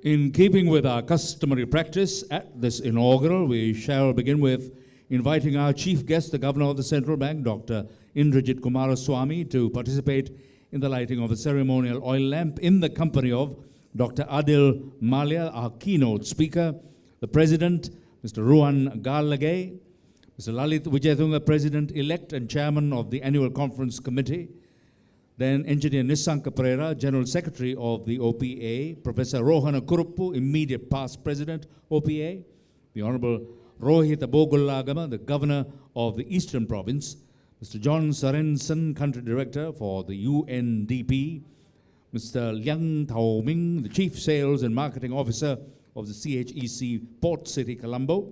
In keeping with our customary practice at this inaugural, we shall begin with inviting our chief guest, the Governor of the Central Bank, Dr. Indrajit Kumaraswamy, to participate in the lighting of a ceremonial oil lamp in the company of Dr. Adil Malia, our keynote speaker, the President, Mr. Ruan Garlagay, Mr. Lalit Wijayatunga, President-elect and Chairman of the Annual Conference Committee, then Engineer Nisanka Pereira, General Secretary of the OPA, Professor Rohana Kuruppu, immediate past President, OPA, the Honorable Rohit Abogullagama, the Governor of the Eastern Province, Mr. John Sorensen, Country Director for the UNDP, Mr. Liang Taoming, the Chief Sales and Marketing Officer of the CHEC Port City, Colombo,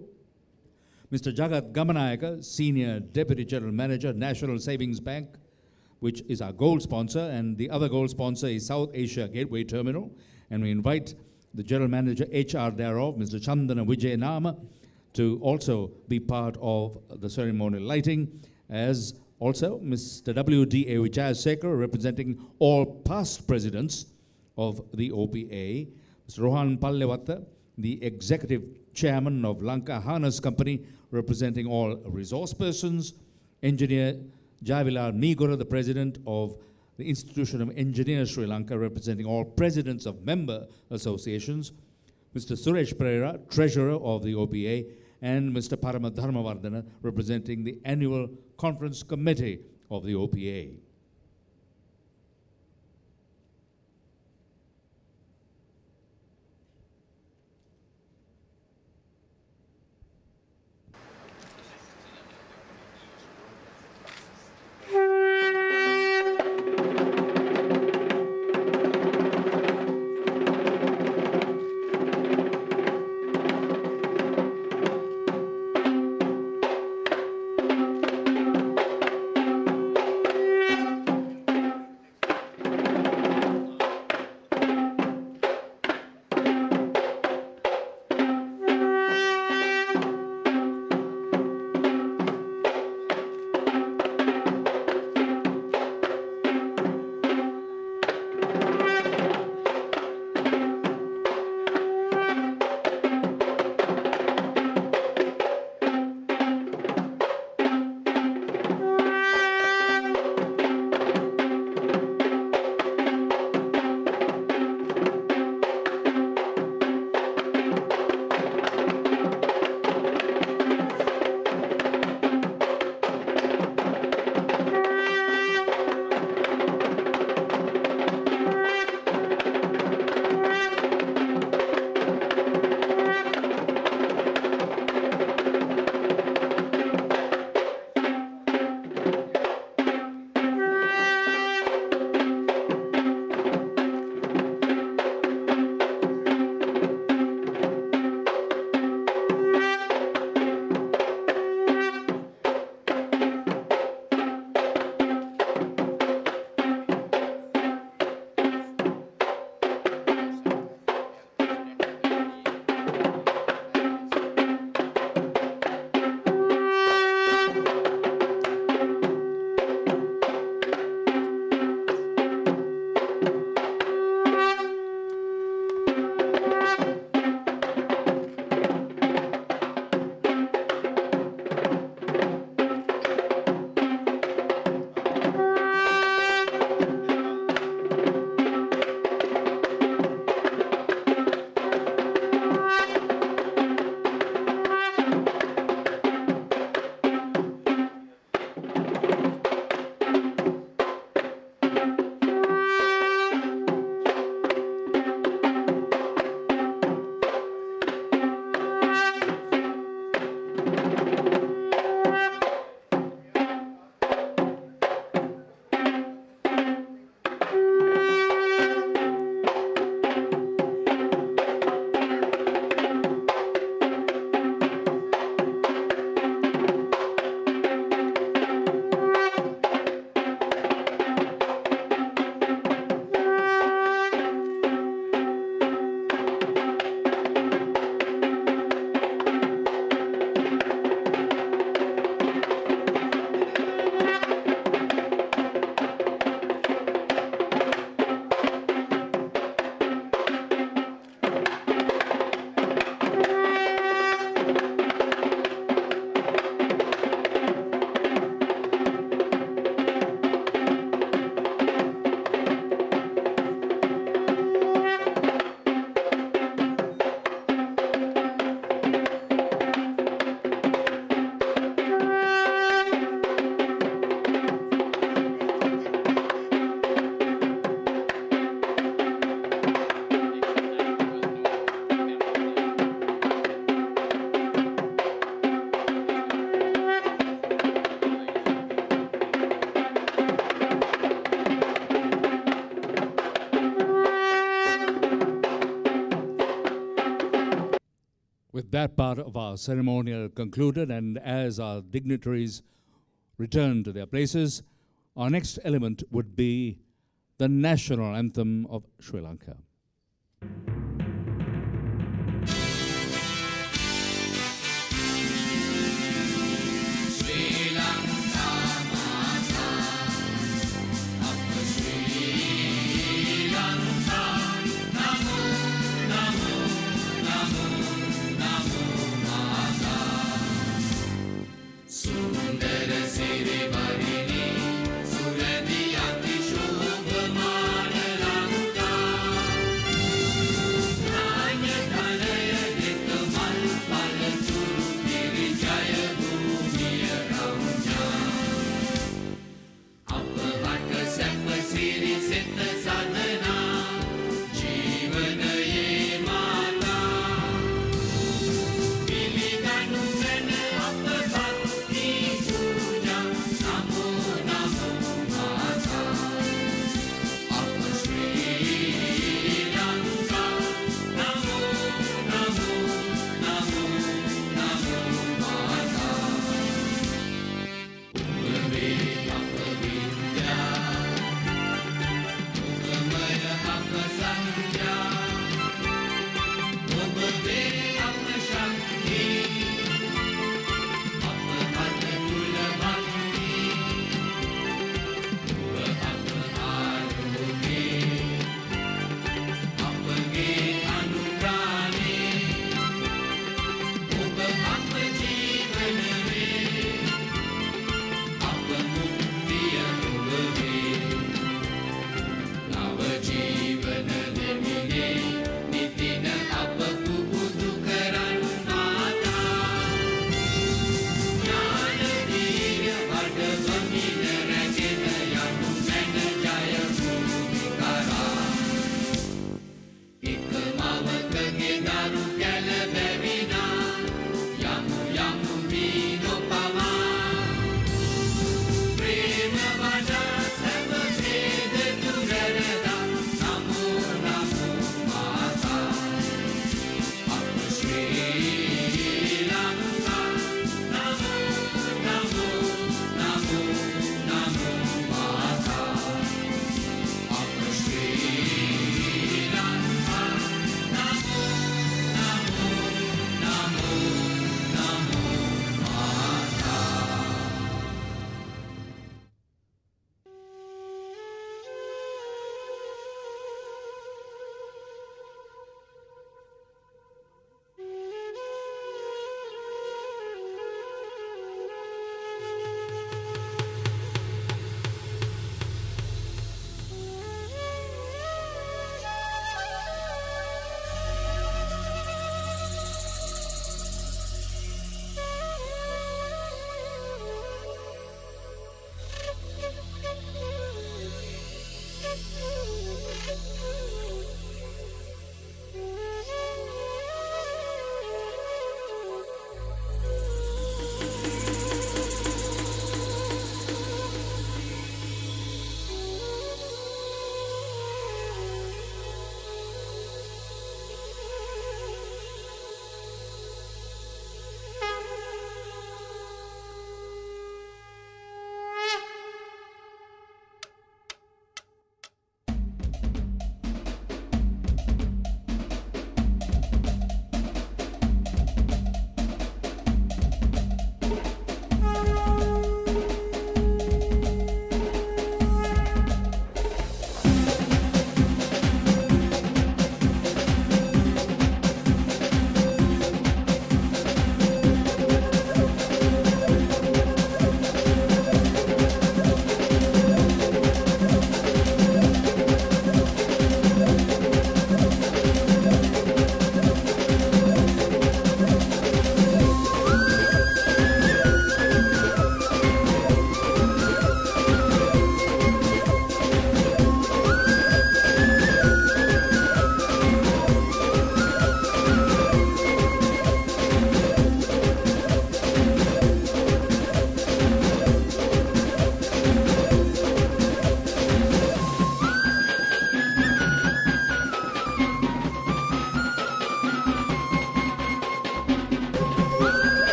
Mr. Jagat Gamanayaka, Senior Deputy General Manager, National Savings Bank, which is our gold sponsor, and the other gold sponsor is South Asia Gateway Terminal. And we invite the General Manager HR thereof, Mr. Chandana Vijayanama, to also be part of the ceremonial lighting, as also Mr. W.D.A. Vijayasekar, representing all past presidents of the OPA, Mr. Rohan Pallewatta, the Executive Chairman of Lanka Harness Company, representing all resource persons, Engineer Javilar Nigora, the President of the Institution of Engineers Sri Lanka, representing all presidents of member associations, Mr. Suresh Pereira, Treasurer of the OPA, and Mr. Parama Dharmavardhana, representing the Annual Conference Committee of the OPA. With that part of our ceremonial concluded, and as our dignitaries return to their places, our next element would be the national anthem of Sri Lanka.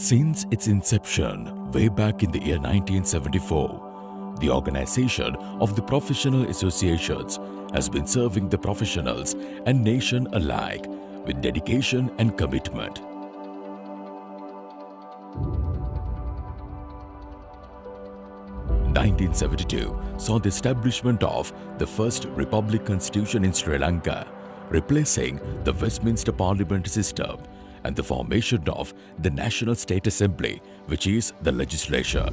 Since its inception, way back in the year 1974, the Organization of the Professional Associations has been serving the professionals and nation alike with dedication and commitment. (1972) saw the establishment of the first Republic Constitution in Sri Lanka, replacing the Westminster Parliament system, and the formation of the National State Assembly, which is the legislature.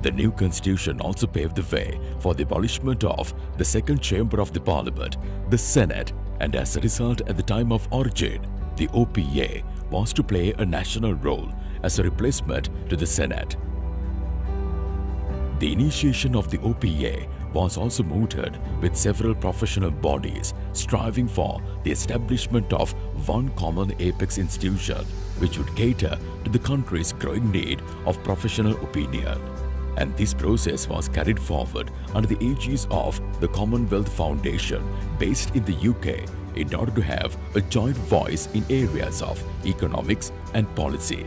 The new constitution also paved the way for the abolishment of the second chamber of the Parliament, the Senate, and as a result, at the time of origin, the OPA was to play a national role as a replacement to the Senate. The initiation of the OPA was also mooted with several professional bodies striving for the establishment of one common apex institution which would cater to the country's growing need of professional opinion. And this process was carried forward under the aegis of the Commonwealth Foundation based in the UK in order to have a joint voice in areas of economics and policy.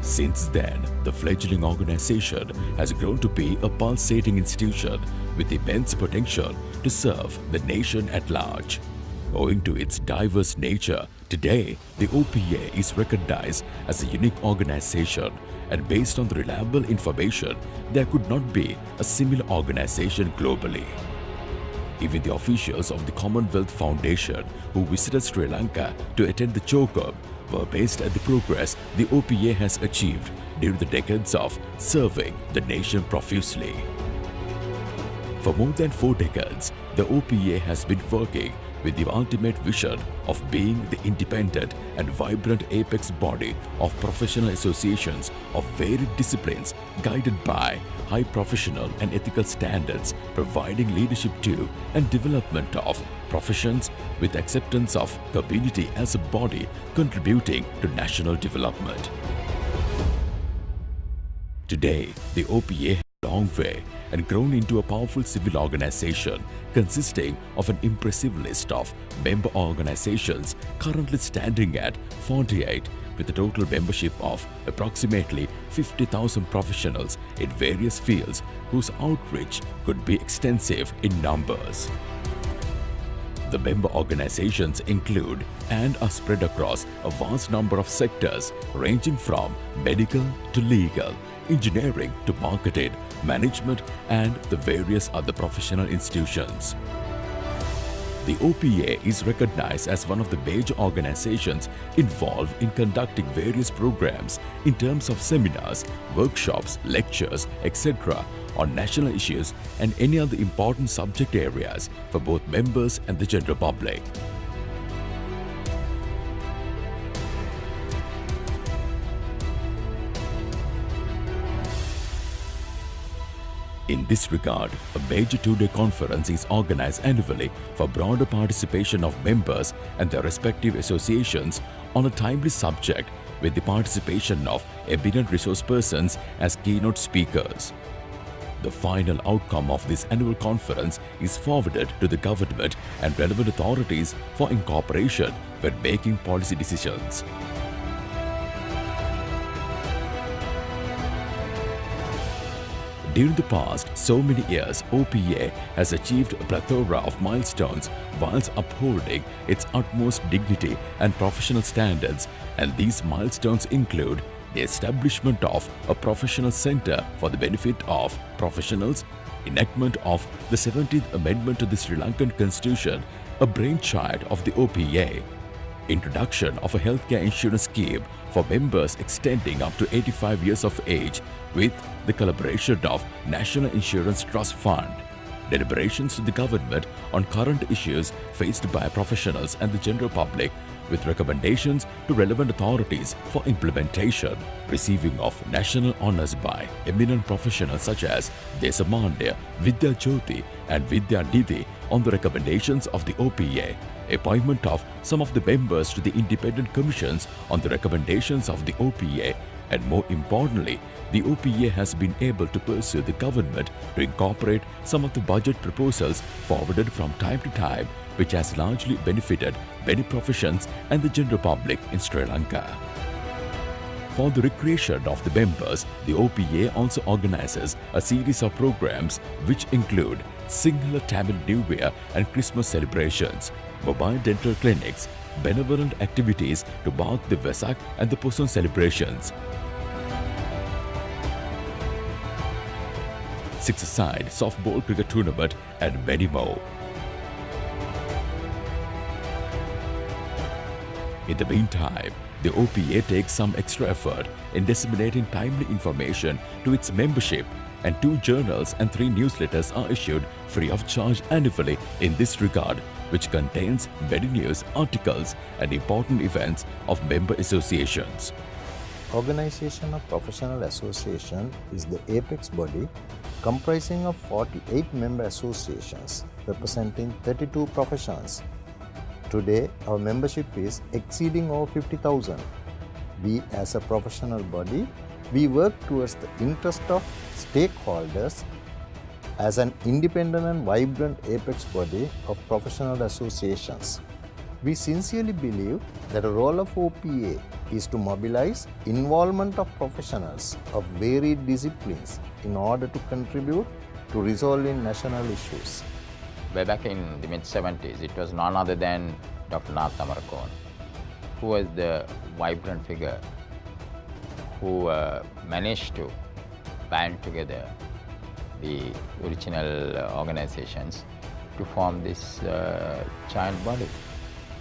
Since then, the fledgling organization has grown to be a pulsating institution with immense potential to serve the nation at large. Owing to its diverse nature, today the OPA is recognized as a unique organization, and based on the reliable information, there could not be a similar organization globally. Even the officials of the Commonwealth Foundation who visited Sri Lanka to attend the CHOCOM were based at the progress the OPA has achieved during the decades of serving the nation profusely. For more than 4 decades, the OPA has been working with the ultimate vision of being the independent and vibrant apex body of professional associations of varied disciplines guided by high professional and ethical standards, providing leadership to and development of professions with acceptance of community as a body contributing to national development. Today, the OPA has a long way and grown into a powerful civil organization consisting of an impressive list of member organizations currently standing at 48, with a total membership of approximately 50,000 professionals in various fields whose outreach could be extensive in numbers. The member organizations include and are spread across a vast number of sectors ranging from medical to legal, engineering to marketing, management, and the various other professional institutions. The OPA is recognized as one of the major organizations involved in conducting various programs in terms of seminars, workshops, lectures, etc. on national issues and any other important subject areas for both members and the general public. In this regard, a major 2-day conference is organized annually for broader participation of members and their respective associations on a timely subject, with the participation of eminent resource persons as keynote speakers. The final outcome of this annual conference is forwarded to the government and relevant authorities for incorporation when making policy decisions. During the past so many years, OPA has achieved a plethora of milestones whilst upholding its utmost dignity and professional standards, and these milestones include the establishment of a professional center for the benefit of professionals, enactment of the 17th Amendment to the Sri Lankan Constitution, a brainchild of the OPA, introduction of a healthcare insurance scheme for members extending up to 85 years of age with the collaboration of National Insurance Trust Fund, deliberations to the government on current issues faced by professionals and the general public with recommendations to relevant authorities for implementation, receiving of national honours by eminent professionals such as Desamandya, Vidya Jyoti and Vidya Nidhi on the recommendations of the OPA, appointment of some of the members to the independent commissions on the recommendations of the OPA, and more importantly, the OPA has been able to pursue the government to incorporate some of the budget proposals forwarded from time to time, which has largely benefited many professions and the general public in Sri Lanka. For the recreation of the members, the OPA also organizes a series of programs which include Sinhala Tamil New Year and Christmas celebrations, mobile dental clinics, benevolent activities to mark the Vesak and the Pusun celebrations, six-a-side softball cricket tournament and many more. In the meantime, the OPA takes some extra effort in disseminating timely information to its membership, and 2 journals and 3 newsletters are issued free of charge annually in this regard, which contains many news articles and important events of member associations. Organization of Professional Association is the apex body comprising of 48 member associations representing 32 professions. Today, our membership is exceeding over 50,000. We as a professional body, we work towards the interest of stakeholders as an independent and vibrant apex body of professional associations. We sincerely believe that the role of OPA is to mobilize involvement of professionals of varied disciplines in order to contribute to resolving national issues. Way back in the mid-70s, it was none other than Dr. Nath Tamarakon, who was the vibrant figure who managed to band together the original organizations to form this giant body.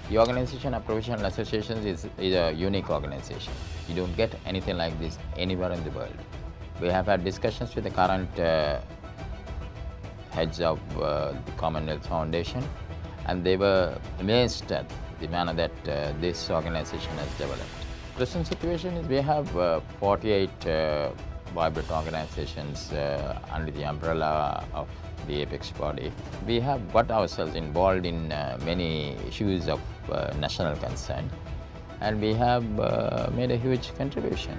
The organization of professional associations is a unique organization. You don't get anything like this anywhere in the world. We have had discussions with the current heads of the Commonwealth Foundation, and they were amazed at the manner that this organization has developed. Present situation is we have 48 vibrant organizations under the umbrella of the apex body. We have got ourselves involved in many issues of national concern, and we have made a huge contribution.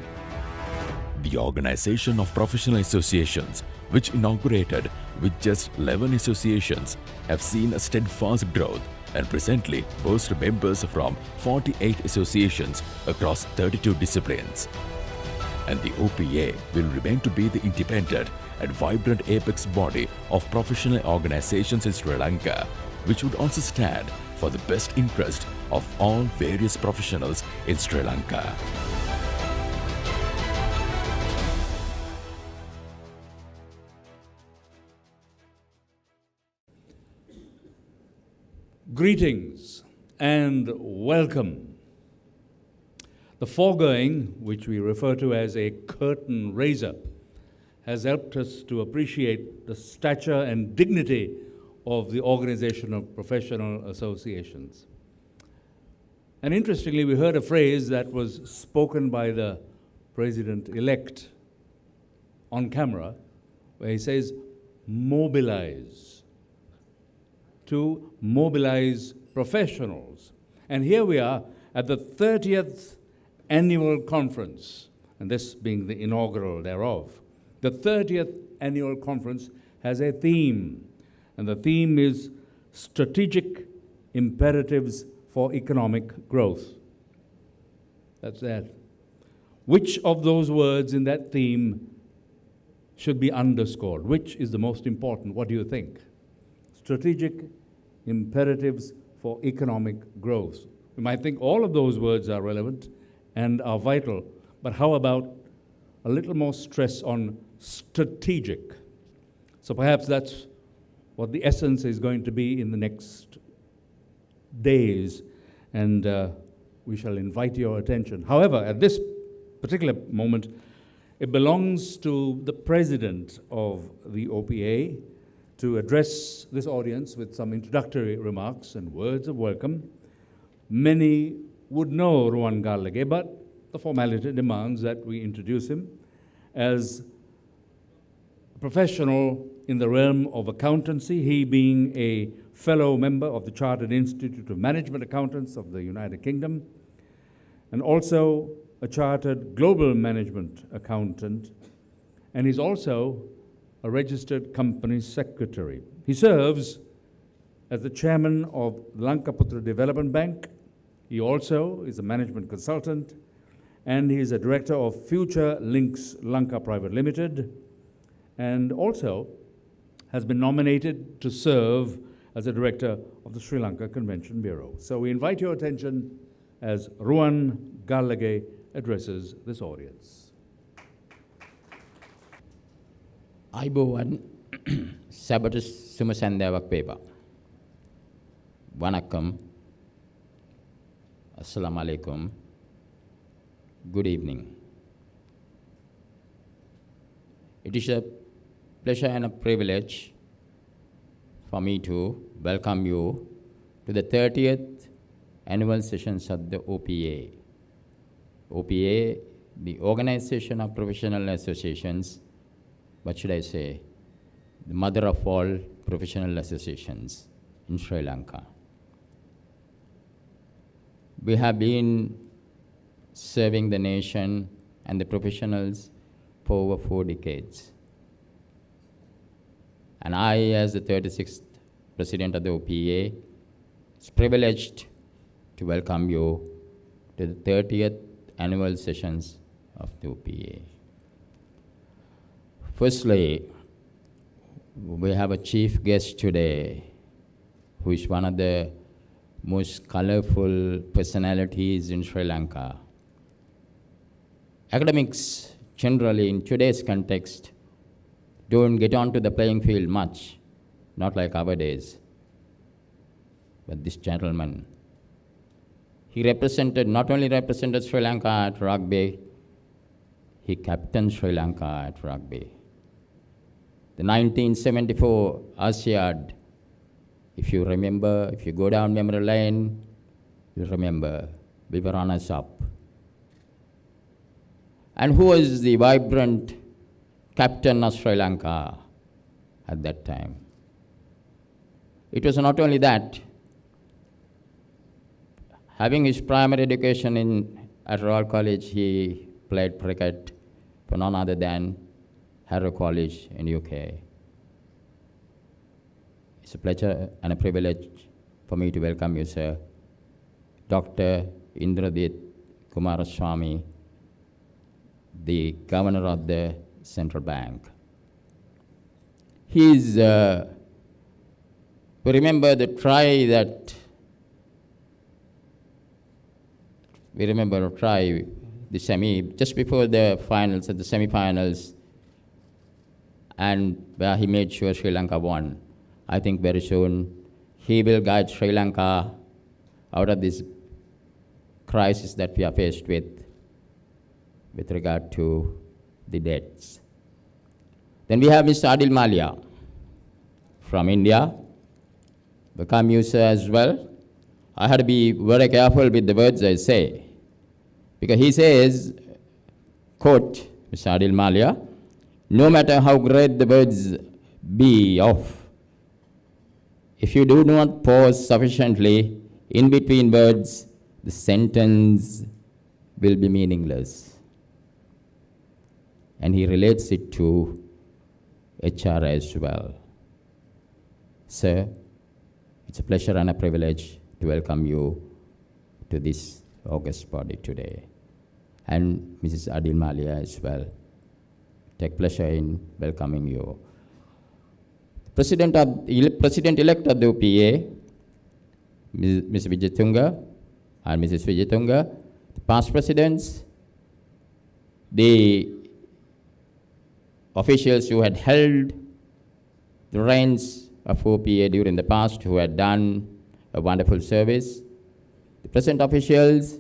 The Organization of Professional Associations, which inaugurated with just 11 associations, have seen a steadfast growth and presently boast members from 48 associations across 32 disciplines. And the OPA will remain to be the independent and vibrant apex body of professional organizations in Sri Lanka, which would also stand for the best interest of all various professionals in Sri Lanka. Greetings and welcome. The foregoing, which we refer to as a curtain raiser, has helped us to appreciate the stature and dignity of the Organization of Professional Associations. And interestingly, we heard a phrase that was spoken by the President-elect on camera, where he says, mobilize. To mobilize professionals. And here we are at the 30th annual conference, and this being the inaugural thereof. The 30th annual conference has a theme, and the theme is Strategic Imperatives for Economic Growth. That's that. Which of those words in that theme should be underscored? Which is the most important? What do you think? Strategic Imperatives for Economic Growth. We might think all of those words are relevant and are vital, but how about a little more stress on strategic? So perhaps that's what the essence is going to be in the next days, and we shall invite your attention. However, at this particular moment, it belongs to the president of the OPA to address this audience with some introductory remarks and words of welcome. Many would know Ruwan Gallage, but the formality demands that we introduce him as a professional in the realm of accountancy, he being a fellow member of the Chartered Institute of Management Accountants of the United Kingdom, and also a Chartered Global Management Accountant, and he's also a registered company secretary. He serves as the chairman of Lankaputra Development Bank. He also is a management consultant and he is a director of Future Links Lanka Private Limited, and also has been nominated to serve as a director of the Sri Lanka Convention Bureau. So we invite your attention as Ruwan Gallage addresses this audience. අයිබෝවන් සැබට සුම සැන්දෑවක් වේවා. Vanakkam. Assalamu alaikum. Good evening. It is a pleasure and a privilege for me to welcome you to the 30th annual sessions of the OPA. OPA, the Organization of Professional Associations, what should I say, the mother of all professional associations in Sri Lanka. We have been serving the nation and the professionals for over 4 decades. And I, as the 36th president of the OPA, is privileged to welcome you to the 30th annual sessions of the OPA. Firstly, we have a chief guest today who is one of the most colorful personalities in Sri Lanka. Academics generally in today's context don't get onto the playing field much, not like our days. But this gentleman, he not only represented Sri Lanka at rugby, he captained Sri Lanka at rugby. The 1974 ASEAD, if you remember, if you go down memory lane, you remember we were runners-up. And who was the vibrant captain of Sri Lanka at that time? It was not only that. Having his primary education at Royal College, he played cricket for none other than Harrow College in UK. It's a pleasure and a privilege for me to welcome you, sir, Dr. Indrajit Kumaraswamy, the governor of the central bank. We remember the try, the semi, just before the finals, at the semi-finals, and where he made sure Sri Lanka won. I think very soon he will guide Sri Lanka out of this crisis that we are faced with regard to the debts. Then we have Mr. Adil Malia from India. Welcome you, sir, as well. I had to be very careful with the words I say, because he says, quote, Mr. Adil Malia, no matter how great the words be of, if you do not pause sufficiently in between words, the sentence will be meaningless. And he relates it to HR as well. Sir, it's a pleasure and a privilege to welcome you to this august body today. And Mrs. Adil Malia as well. Take pleasure in welcoming you. President-elect of the OPA, Ms. Wijetunga and Mrs. Wijetunga, the past presidents, the officials who had held the reins of OPA during the past, who had done a wonderful service, the present officials,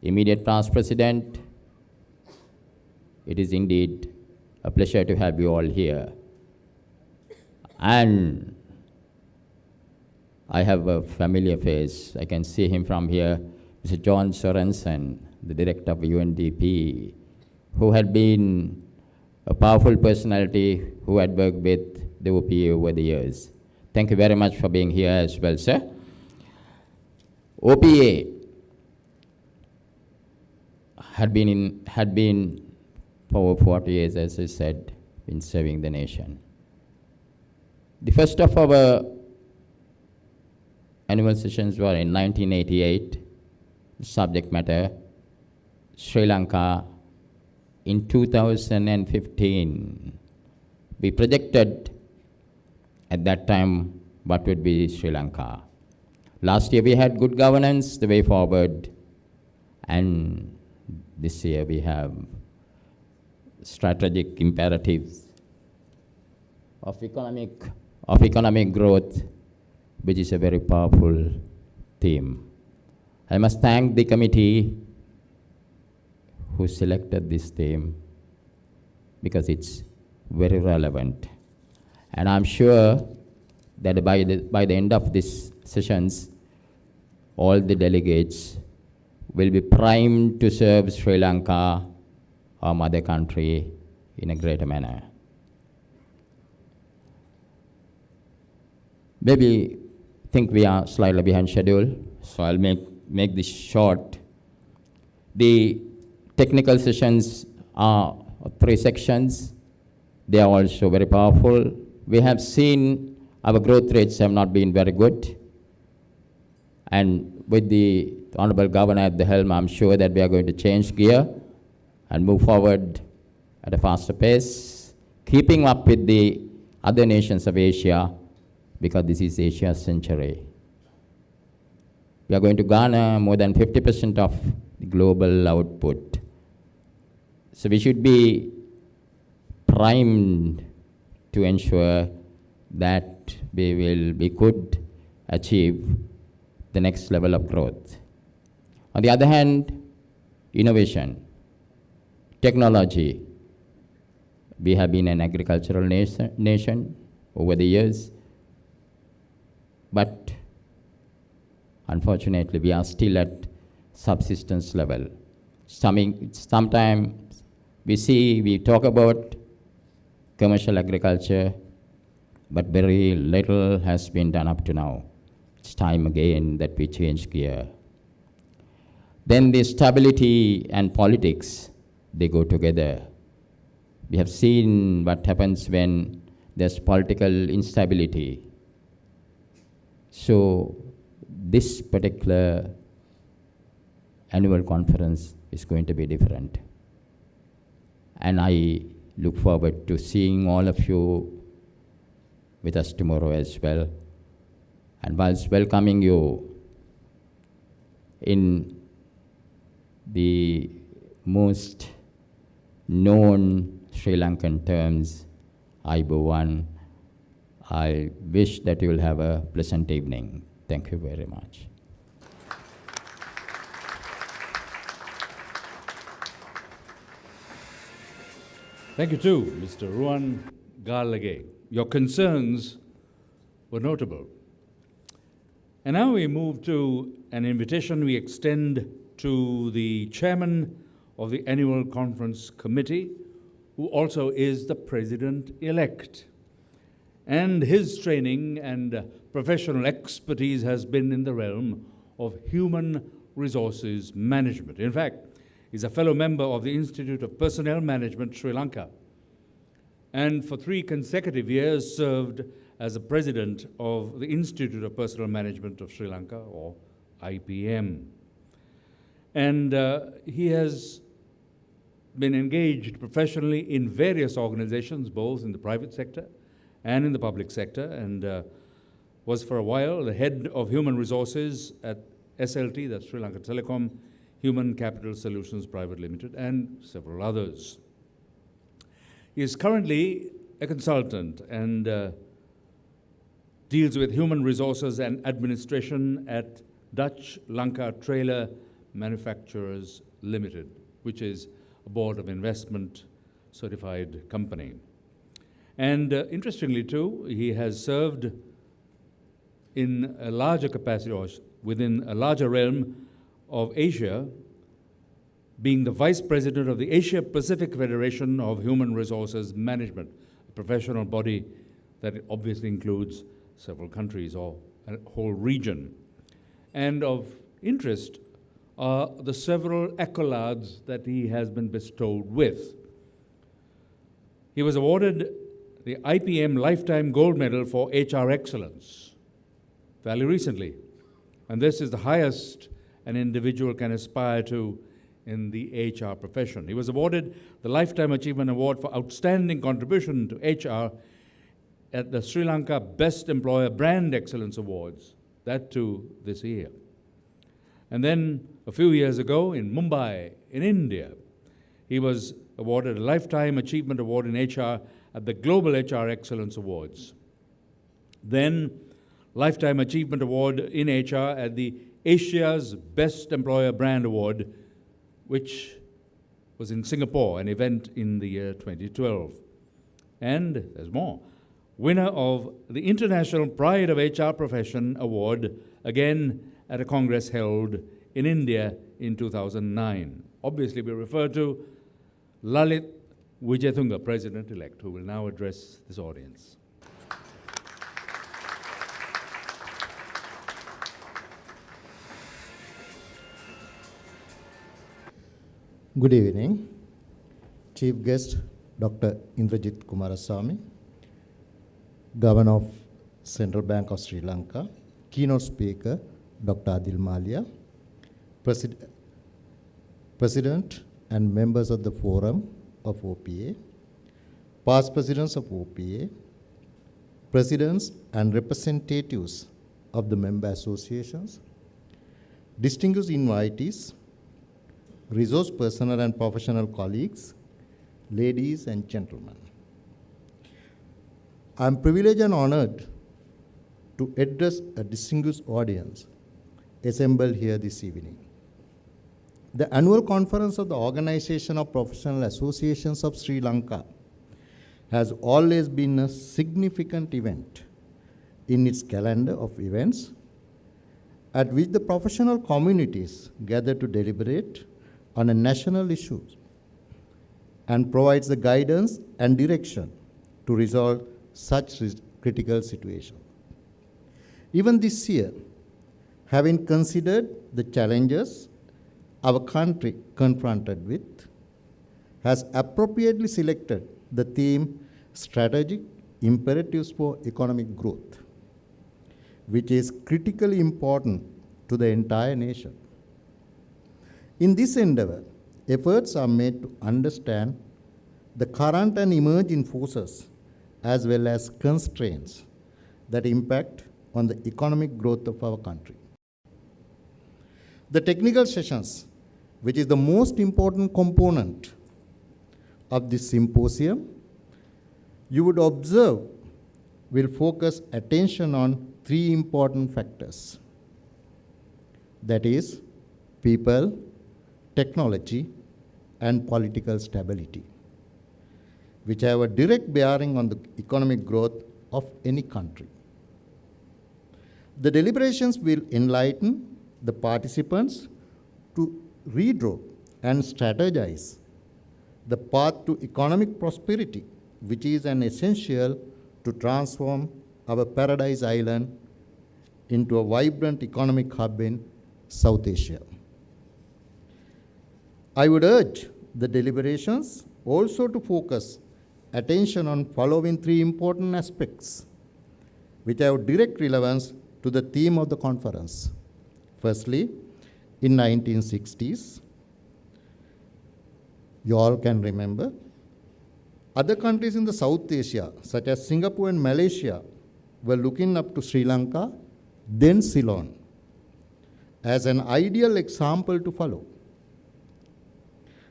immediate past president. It is indeed a pleasure to have you all here. And I have a familiar face. I can see him from here, Mr. John Sorensen, the director of UNDP, who had been a powerful personality who had worked with the OPA over the years. Thank you very much for being here as well, sir. OPA had been for over 40 years, as I said, been serving the nation. The first of our annual sessions were in 1988. The subject matter Sri Lanka in 2015. We projected at that time what would be Sri Lanka. Last year we had good governance, the way forward, and this year we have strategic imperatives of economic growth, which is a very powerful theme. I must thank the committee who selected this theme because it's very relevant. And I'm sure that by the end of these sessions, all the delegates will be primed to serve Sri Lanka or mother country in a greater manner. Maybe think we are slightly behind schedule, so I'll make this short. The technical sessions are 3 sections. They are also very powerful. We have seen our growth rates have not been very good. And with the Honorable Governor at the helm, I'm sure that we are going to change gear and move forward at a faster pace, keeping up with the other nations of Asia, because this is Asia's century. We are going to garner more than 50% of the global output. So we should be primed to ensure that we could achieve the next level of growth. On the other hand, innovation, technology. We have been an agricultural nation over the years, but unfortunately we are still at subsistence level. Sometimes we talk about commercial agriculture, but very little has been done up to now. It's time again that we change gear. Then the stability and politics, they go together. We have seen what happens when there's political instability. So this particular annual conference is going to be different. And I look forward to seeing all of you with us tomorrow as well. And whilst welcoming you in the most known Sri Lankan terms, Ayubowan, I wish that you will have a pleasant evening. Thank you very much. Thank you too, Mr. Ruan Garlage. Your concerns were notable. And now we move to an invitation we extend to the chairman of the annual conference committee, who also is the president-elect. And his training and professional expertise has been in the realm of human resources management. In fact, he's a fellow member of the Institute of Personnel Management, Sri Lanka, and for 3 consecutive years served as the president of the Institute of Personnel Management of Sri Lanka, or IPM. And he has been engaged professionally in various organizations, both in the private sector and in the public sector, and was for a while the head of human resources at SLT, that's Sri Lanka Telecom, Human Capital Solutions Private Limited, and several others. He is currently a consultant and deals with human resources and administration at Dutch Lanka Trailer Manufacturers Limited, which is a Board of Investment certified company. And interestingly too, he has served in a larger capacity, or within a larger realm of Asia, being the vice president of the Asia Pacific Federation of Human Resources Management, a professional body that obviously includes several countries or a whole region. And of interest are the several accolades that he has been bestowed with. He was awarded the IPM Lifetime Gold Medal for HR Excellence fairly recently. And this is the highest an individual can aspire to in the HR profession. He was awarded the Lifetime Achievement Award for Outstanding Contribution to HR at the Sri Lanka Best Employer Brand Excellence Awards, that too this year. And then a few years ago in Mumbai, in India, he was awarded a Lifetime Achievement Award in HR at the Global HR Excellence Awards. Then, Lifetime Achievement Award in HR at the Asia's Best Employer Brand Award, which was in Singapore, an event in the year 2012. And there's more. Winner of the International Pride of HR Profession Award, again at a congress held in India in 2009. Obviously, we refer to Lalit Wijayatunga, President-elect, who will now address this audience. Good evening. Chief guest Dr. Indrajit Kumaraswamy, Governor of Central Bank of Sri Lanka, keynote speaker Dr. Adil Malia, President and members of the Forum of OPA, past presidents of OPA, presidents and representatives of the member associations, distinguished invitees, resource personnel and professional colleagues, ladies and gentlemen. I am privileged and honored to address a distinguished audience assembled here this evening. The annual conference of the Organization of Professional Associations of Sri Lanka has always been a significant event in its calendar of events at which the professional communities gather to deliberate on a national issue and provides the guidance and direction to resolve such critical situations. Even this year, having considered the challenges our country confronted with, has appropriately selected the theme Strategic Imperatives for Economic Growth, which is critically important to the entire nation. In this endeavor, efforts are made to understand the current and emerging forces as well as constraints that impact on the economic growth of our country. The technical sessions, which is the most important component of this symposium, you would observe will focus attention on three important factors. That is, people, technology, and political stability, which have a direct bearing on the economic growth of any country. The deliberations will enlighten the participants to redraw and strategize the path to economic prosperity, which is an essential to transform our paradise island into a vibrant economic hub in South Asia. I would urge the deliberations also to focus attention on following three important aspects which have direct relevance to the theme of the conference. Firstly, in 1960s, you all can remember, other countries in the South Asia, such as Singapore and Malaysia, were looking up to Sri Lanka, then Ceylon, as an ideal example to follow.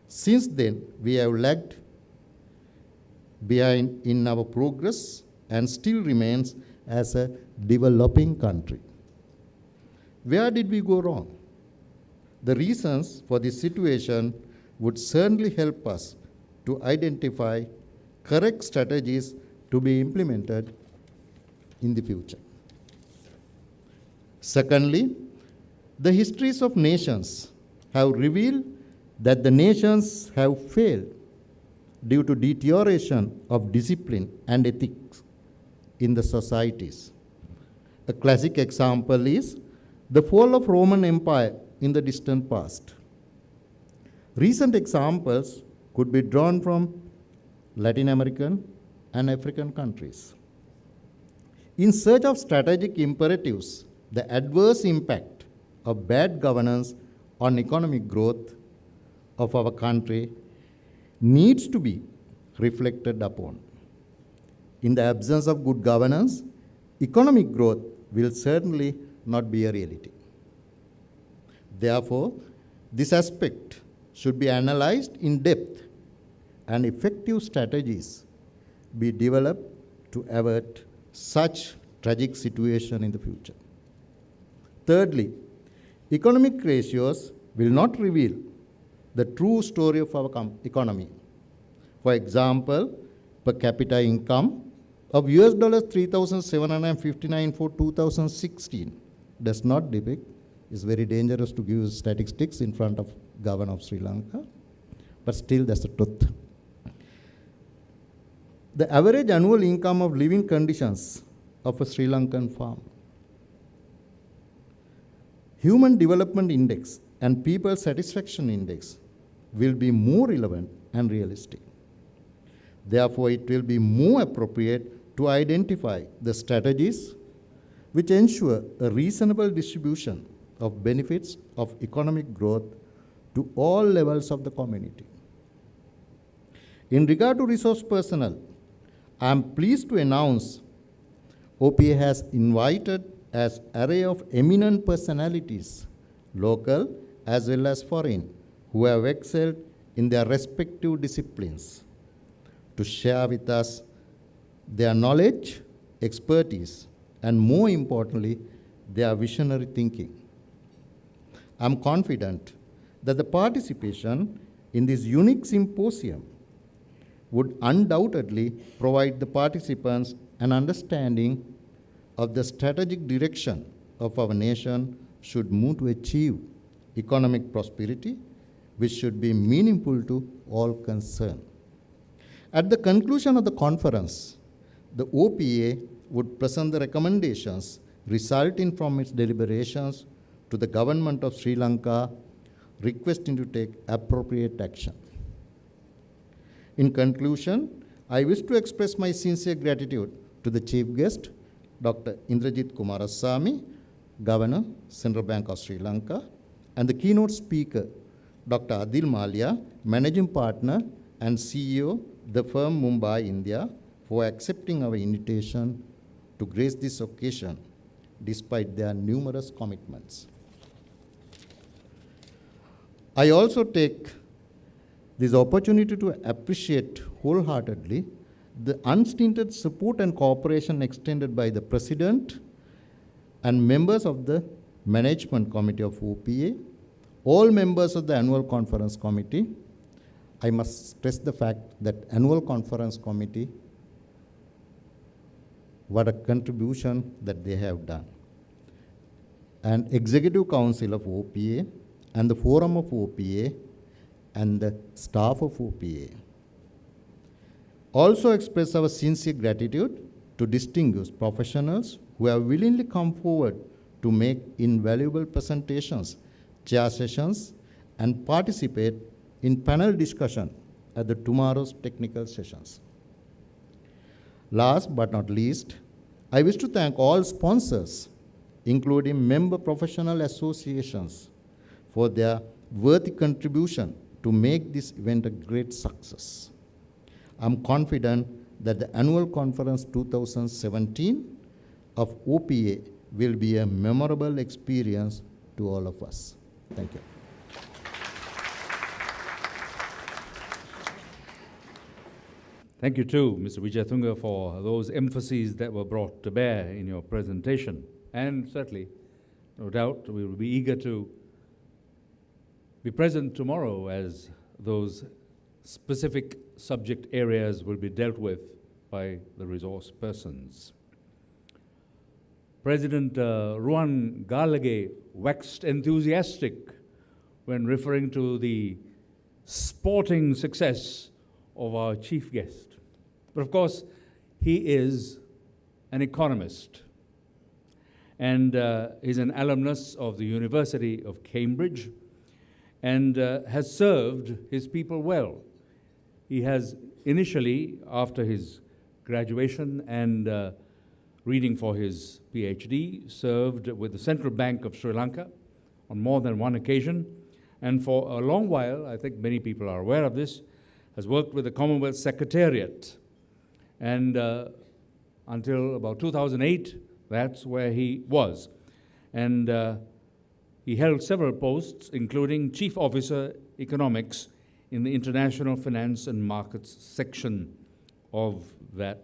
Since then, we have lagged behind in our progress and still remains as a developing country. Where did we go wrong? The reasons for this situation would certainly help us to identify correct strategies to be implemented in the future. Secondly, the histories of nations have revealed that the nations have failed due to deterioration of discipline and ethics in the societies. A classic example is the fall of Roman Empire in the distant past. Recent examples could be drawn from Latin American and African countries. In search of strategic imperatives, the adverse impact of bad governance on economic growth of our country needs to be reflected upon. In the absence of good governance, economic growth will certainly not be a reality. Therefore, this aspect should be analyzed in depth and effective strategies be developed to avert such tragic situation in the future. Thirdly, economic ratios will not reveal the true story of our economy. For example, per capita income of US dollars 3,759 for 2016 does not depict. It's very dangerous to give statistics in front of governor of Sri Lanka, but still that's the truth. The average annual income of living conditions of a Sri Lankan farm, Human Development Index and People Satisfaction Index will be more relevant and realistic. Therefore, it will be more appropriate to identify the strategies which ensure a reasonable distribution of benefits of economic growth to all levels of the community. In regard to resource personnel, I am pleased to announce OPA has invited an array of eminent personalities, local as well as foreign, who have excelled in their respective disciplines, to share with us their knowledge, expertise, and more importantly, their visionary thinking. I am confident that the participation in this unique symposium would undoubtedly provide the participants an understanding of the strategic direction of our nation should move to achieve economic prosperity, which should be meaningful to all concerned. At the conclusion of the conference, the OPA would present the recommendations resulting from its deliberations to the government of Sri Lanka, requesting to take appropriate action. In conclusion, I wish to express my sincere gratitude to the chief guest, Dr. Indrajit Kumaraswamy, Governor, Central Bank of Sri Lanka, and the keynote speaker, Dr. Adil Malia, Managing Partner and CEO, the firm Mumbai, India, for accepting our invitation to grace this occasion despite their numerous commitments. I also take this opportunity to appreciate wholeheartedly the unstinted support and cooperation extended by the President and members of the Management Committee of OPA, all members of the Annual Conference Committee. I must stress the fact that Annual Conference Committee, what a contribution that they have done. And Executive Council of OPA and the Forum of OPA and the staff of OPA. Also express our sincere gratitude to distinguished professionals who have willingly come forward to make invaluable presentations, chair sessions, and participate in panel discussion at the tomorrow's technical sessions. Last but not least, I wish to thank all sponsors, including member professional associations, for their worthy contribution to make this event a great success. I'm confident that the Annual Conference 2017 of OPA will be a memorable experience to all of us. Thank you. Thank you too, Mr. Wijayatunga, for those emphases that were brought to bear in your presentation. And certainly, no doubt, we will be eager to be present tomorrow as those specific subject areas will be dealt with by the resource persons. President Ruan Galage waxed enthusiastic when referring to the sporting success of our chief guest. But of course, he is an economist and is an alumnus of the University of Cambridge and has served his people well. He has initially, after his graduation and reading for his PhD, served with the Central Bank of Sri Lanka on more than one occasion, and for a long while, I think many people are aware of this, has worked with the Commonwealth Secretariat. And until about 2008, that's where he was. And he held several posts, including Chief Officer Economics in the International Finance and Markets section of that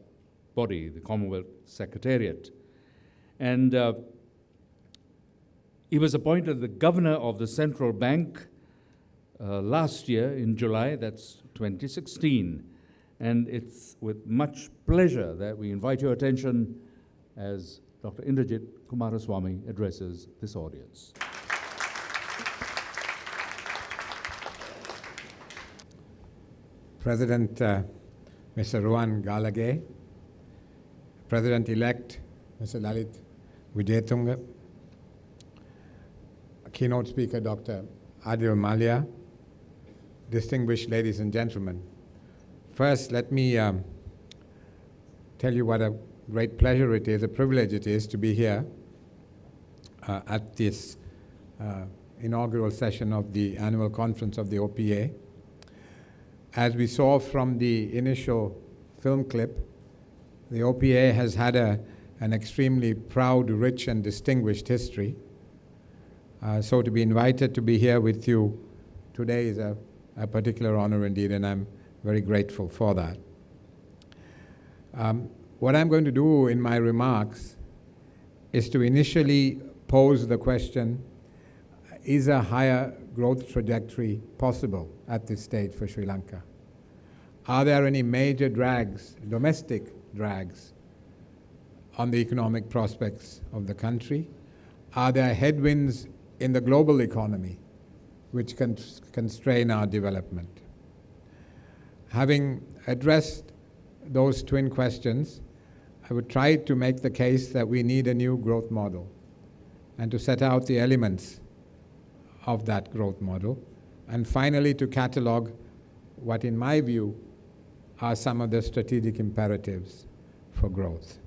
body, the Commonwealth Secretariat. And he was appointed the governor of the central bank last year in July, that's 2016. And it's with much pleasure that we invite your attention as Dr. Indrajit Kumaraswamy addresses this audience. President Mr. Ruwan Galage, President-elect Mr. Lalit Wijetunga, keynote speaker Dr. Adil Malia, distinguished ladies and gentlemen. First, let me tell you what a great pleasure it is, a privilege it is to be here at this inaugural session of the annual conference of the OPA. As we saw from the initial film clip, the OPA has had an extremely proud, rich, and distinguished history. So to be invited to be here with you today is a particular honor indeed, and I'm very grateful for that. What I'm going to do in my remarks is to initially pose the question, is a higher growth trajectory possible at this stage for Sri Lanka? Are there any major drags, domestic drags, on the economic prospects of the country? Are there headwinds in the global economy which can constrain our development? Having addressed those twin questions, I would try to make the case that we need a new growth model and to set out the elements of that growth model, and finally to catalog what, in my view, are some of the strategic imperatives for growth.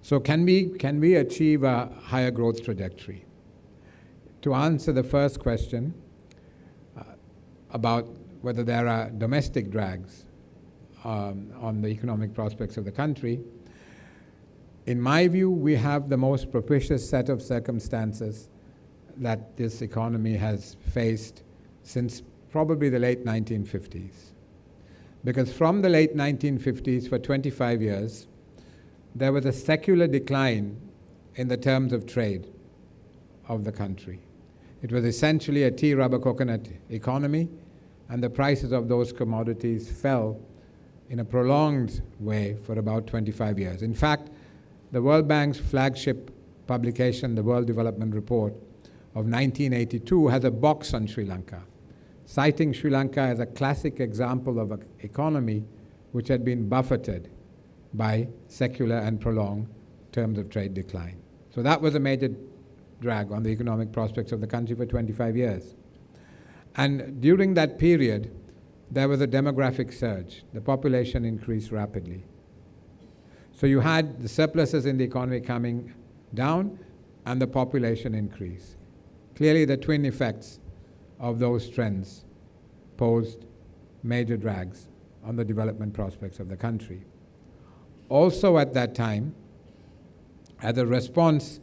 So can we achieve a higher growth trajectory? To answer the first question about whether there are domestic drags on the economic prospects of the country, in my view, we have the most propitious set of circumstances that this economy has faced since probably the late 1950s. Because from the late 1950s, for 25 years, there was a secular decline in the terms of trade of the country. It was essentially a tea, rubber, coconut economy, and the prices of those commodities fell in a prolonged way for about 25 years. In fact, the World Bank's flagship publication, the World Development Report of 1982, has a box on Sri Lanka, citing Sri Lanka as a classic example of an economy which had been buffeted by secular and prolonged terms of trade decline. So that was a major drag on the economic prospects of the country for 25 years. And during that period, there was a demographic surge. The population increased rapidly. So you had the surpluses in the economy coming down and the population increase. Clearly, the twin effects of those trends posed major drags on the development prospects of the country. Also at that time, as a response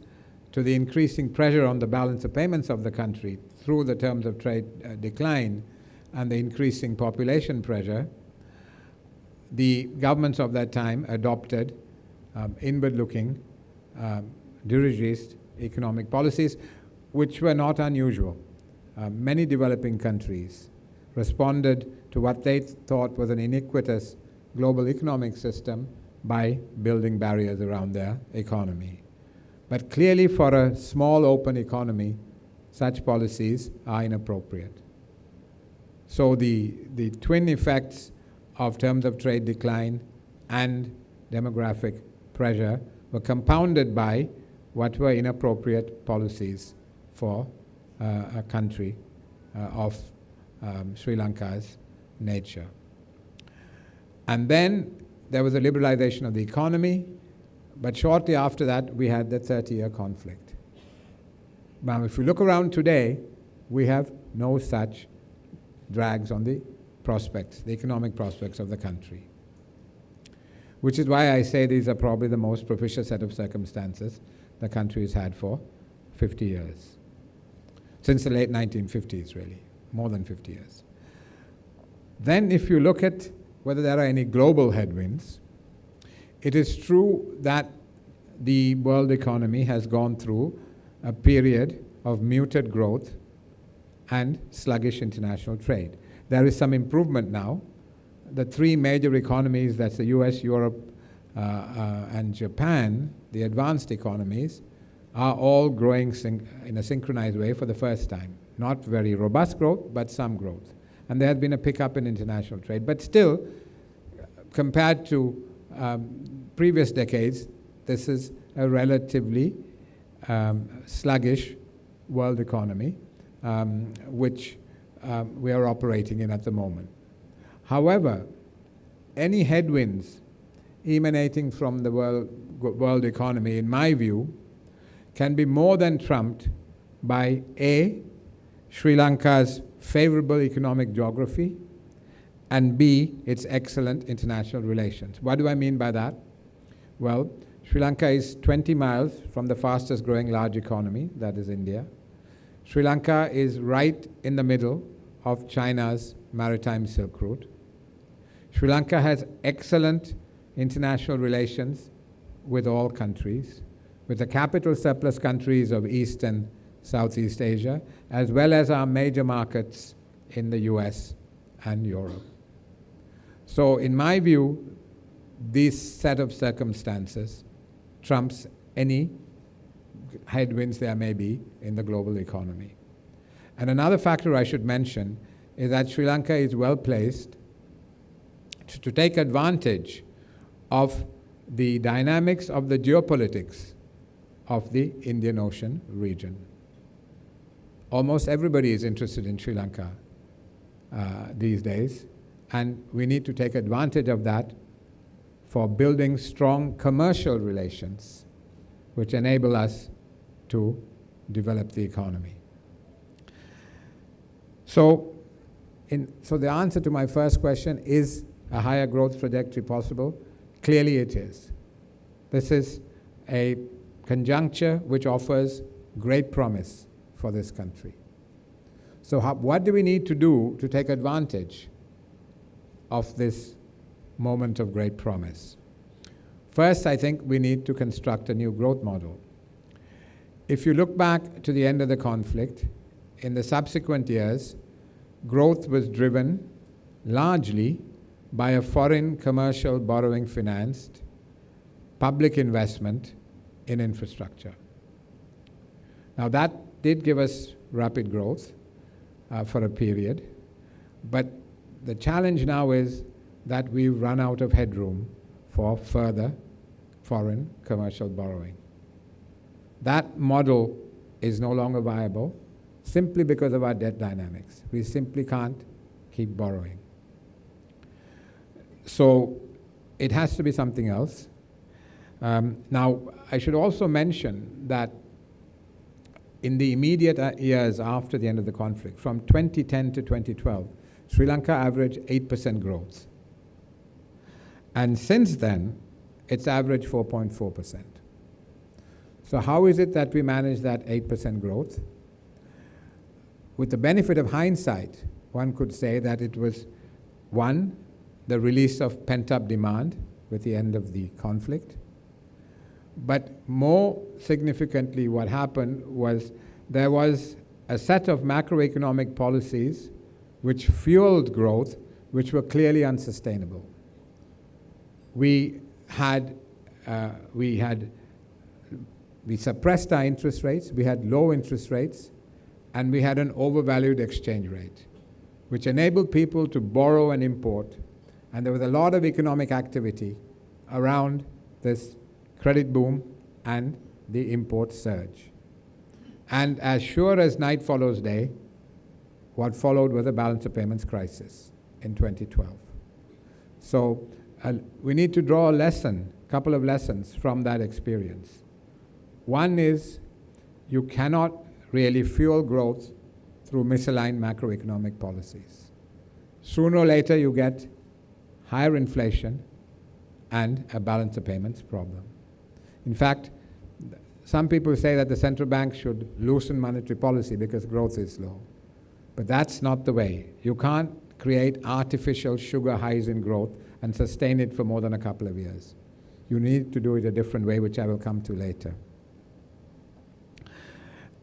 to the increasing pressure on the balance of payments of the country through the terms of trade decline and the increasing population pressure, the governments of that time adopted inward-looking, dirigist economic policies, which were not unusual. Many developing countries responded to what they thought was an iniquitous global economic system by building barriers around their economy. But clearly for a small open economy, such policies are inappropriate. So the twin effects of terms of trade decline and demographic pressure were compounded by what were inappropriate policies for a country of Sri Lanka's nature. And then there was a liberalization of the economy, but shortly after that we had the 30-year conflict. Now if we look around today, we have no such drags on the prospects, the economic prospects of the country. Which is why I say these are probably the most propitious set of circumstances the country has had for 50 years. Since the late 1950s, really, more than 50 years. Then if you look at whether there are any global headwinds, it is true that the world economy has gone through a period of muted growth and sluggish international trade. There is some improvement now. The three major economies, that's the US, Europe, and Japan, the advanced economies, are all growing in a synchronized way for the first time. Not very robust growth, but some growth. And there has been a pickup in international trade. But still, compared to previous decades, this is a relatively sluggish world economy, which we are operating in at the moment. However, any headwinds emanating from the world economy, in my view, can be more than trumped by A, Sri Lanka's favorable economic geography, and B, its excellent international relations. What do I mean by that? Well, Sri Lanka is 20 miles from the fastest growing large economy, that is India. Sri Lanka is right in the middle of China's maritime Silk Route. Sri Lanka has excellent international relations with all countries, with the capital surplus countries of East and Southeast Asia, as well as our major markets in the US and Europe. So in my view, this set of circumstances trumps any headwinds there may be in the global economy. And another factor I should mention is that Sri Lanka is well placed to take advantage of the dynamics of the geopolitics of the Indian Ocean region. Almost everybody is interested in Sri Lanka these days, and we need to take advantage of that for building strong commercial relations which enable us to develop the economy. So the answer to my first question, is a higher growth trajectory possible? Clearly it is. This is a conjuncture which offers great promise for this country. So what do we need to do to take advantage of this moment of great promise? First, I think we need to construct a new growth model. If you look back to the end of the conflict, in the subsequent years, growth was driven largely by a foreign commercial borrowing financed public investment in infrastructure. Now that did give us rapid growth for a period, but the challenge now is that we've run out of headroom for further foreign commercial borrowing. That model is no longer viable simply because of our debt dynamics. We simply can't keep borrowing. So it has to be something else. Now, I should also mention that in the immediate years after the end of the conflict, from 2010 to 2012, Sri Lanka averaged 8% growth. And since then, it's averaged 4.4%. So how is it that we managed that 8% growth? With the benefit of hindsight, one could say that it was, one, the release of pent-up demand with the end of the conflict. But more significantly, what happened was there was a set of macroeconomic policies which fueled growth, which were clearly unsustainable. We suppressed our interest rates, we had low interest rates, and we had an overvalued exchange rate, which enabled people to borrow and import. And there was a lot of economic activity around this credit boom and the import surge. And as sure as night follows day, what followed was a balance of payments crisis in 2012. So we need to draw a couple of lessons from that experience. One is you cannot really fuel growth through misaligned macroeconomic policies. Sooner or later, you get higher inflation and a balance of payments problem. In fact, some people say that the central bank should loosen monetary policy because growth is low. But that's not the way. You can't create artificial sugar highs in growth and sustain it for more than a couple of years. You need to do it a different way, which I will come to later.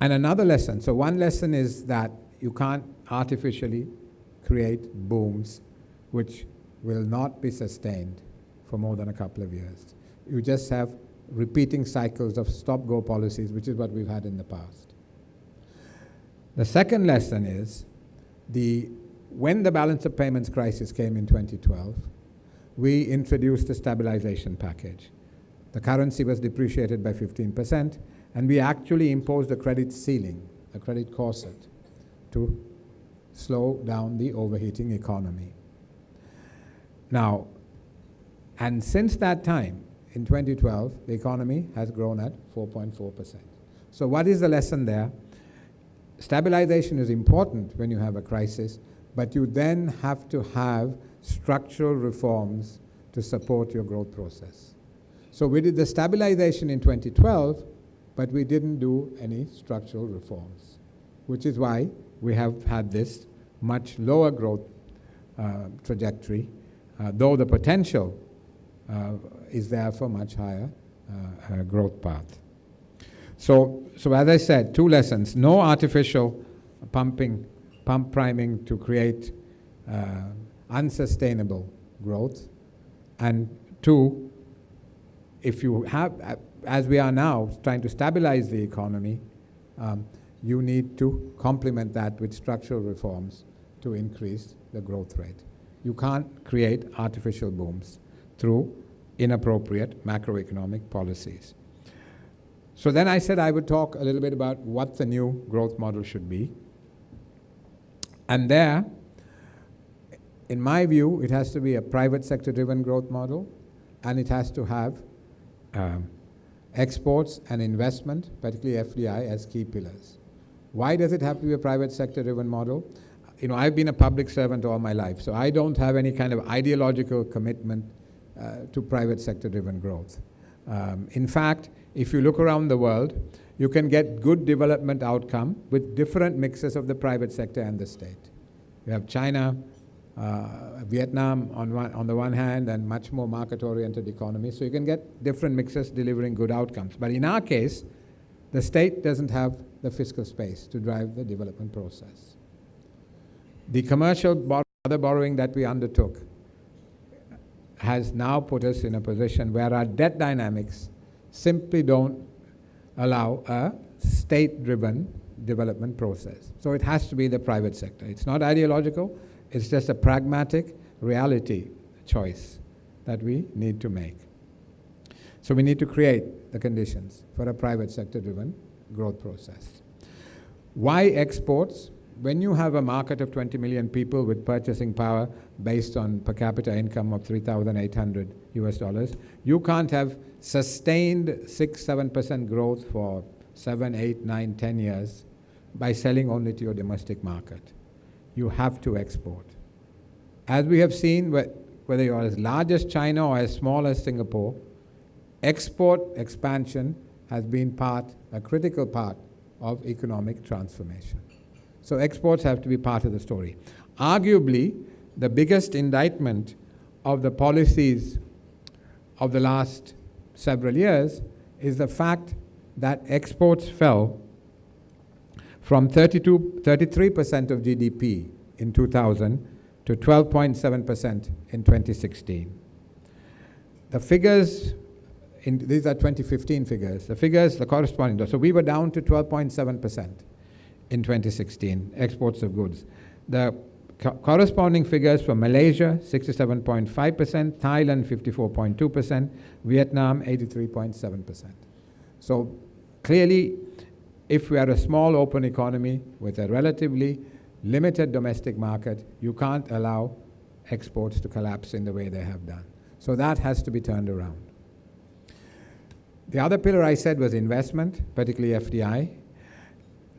And another lesson, so one lesson is that you can't artificially create booms which will not be sustained for more than a couple of years. You just have repeating cycles of stop-go policies, which is what we've had in the past. The second lesson is when the balance of payments crisis came in 2012, we introduced a stabilization package. The currency was depreciated by 15%, and we actually imposed a credit ceiling, a credit corset, to slow down the overheating economy. Now, and since that time, in 2012, the economy has grown at 4.4%. So what is the lesson there? Stabilization is important when you have a crisis, but you then have to have structural reforms to support your growth process. So we did the stabilization in 2012, but we didn't do any structural reforms, which is why we have had this much lower growth trajectory, though the potential is there for much higher growth path. So as I said, two lessons: no artificial pump priming to create unsustainable growth, and two, if you have, as we are now trying to stabilize the economy, you need to complement that with structural reforms to increase the growth rate. You can't create artificial booms through inappropriate macroeconomic policies. So then I said I would talk a little bit about what the new growth model should be. And there, in my view, it has to be a private sector driven growth model, and it has to have exports and investment, particularly FDI, as key pillars. Why does it have to be a private sector driven model? You know, I've been a public servant all my life, so I don't have any kind of ideological commitment to private sector driven growth. In fact, if you look around the world, you can get good development outcome with different mixes of the private sector and the state. You have China, Vietnam on the one hand, and much more market-oriented economy, so you can get different mixes delivering good outcomes. But in our case, the state doesn't have the fiscal space to drive the development process. The commercial other borrowing that we undertook has now put us in a position where our debt dynamics simply don't allow a state-driven development process. So it has to be the private sector. It's not ideological, it's just a pragmatic reality choice that we need to make. So we need to create the conditions for a private sector-driven growth process. Why exports? When you have a market of 20 million people with purchasing power based on per capita income of $3,800 US, you can't have sustained 6-7% growth for 7, 8, 9, 10 years by selling only to your domestic market. You have to export. As we have seen, whether you're as large as China or as small as Singapore, export expansion has been a critical part of economic transformation. So exports have to be part of the story. Arguably, the biggest indictment of the policies of the last several years is the fact that exports fell from 33% of GDP in 2000 to 12.7% in 2016. The figures, these are 2015 figures, the corresponding, so we were down to 12.7%. In 2016, exports of goods. The corresponding figures for Malaysia, 67.5%, Thailand, 54.2%, Vietnam, 83.7%. So clearly, if we are a small open economy with a relatively limited domestic market, you can't allow exports to collapse in the way they have done. So that has to be turned around. The other pillar I said was investment, particularly FDI.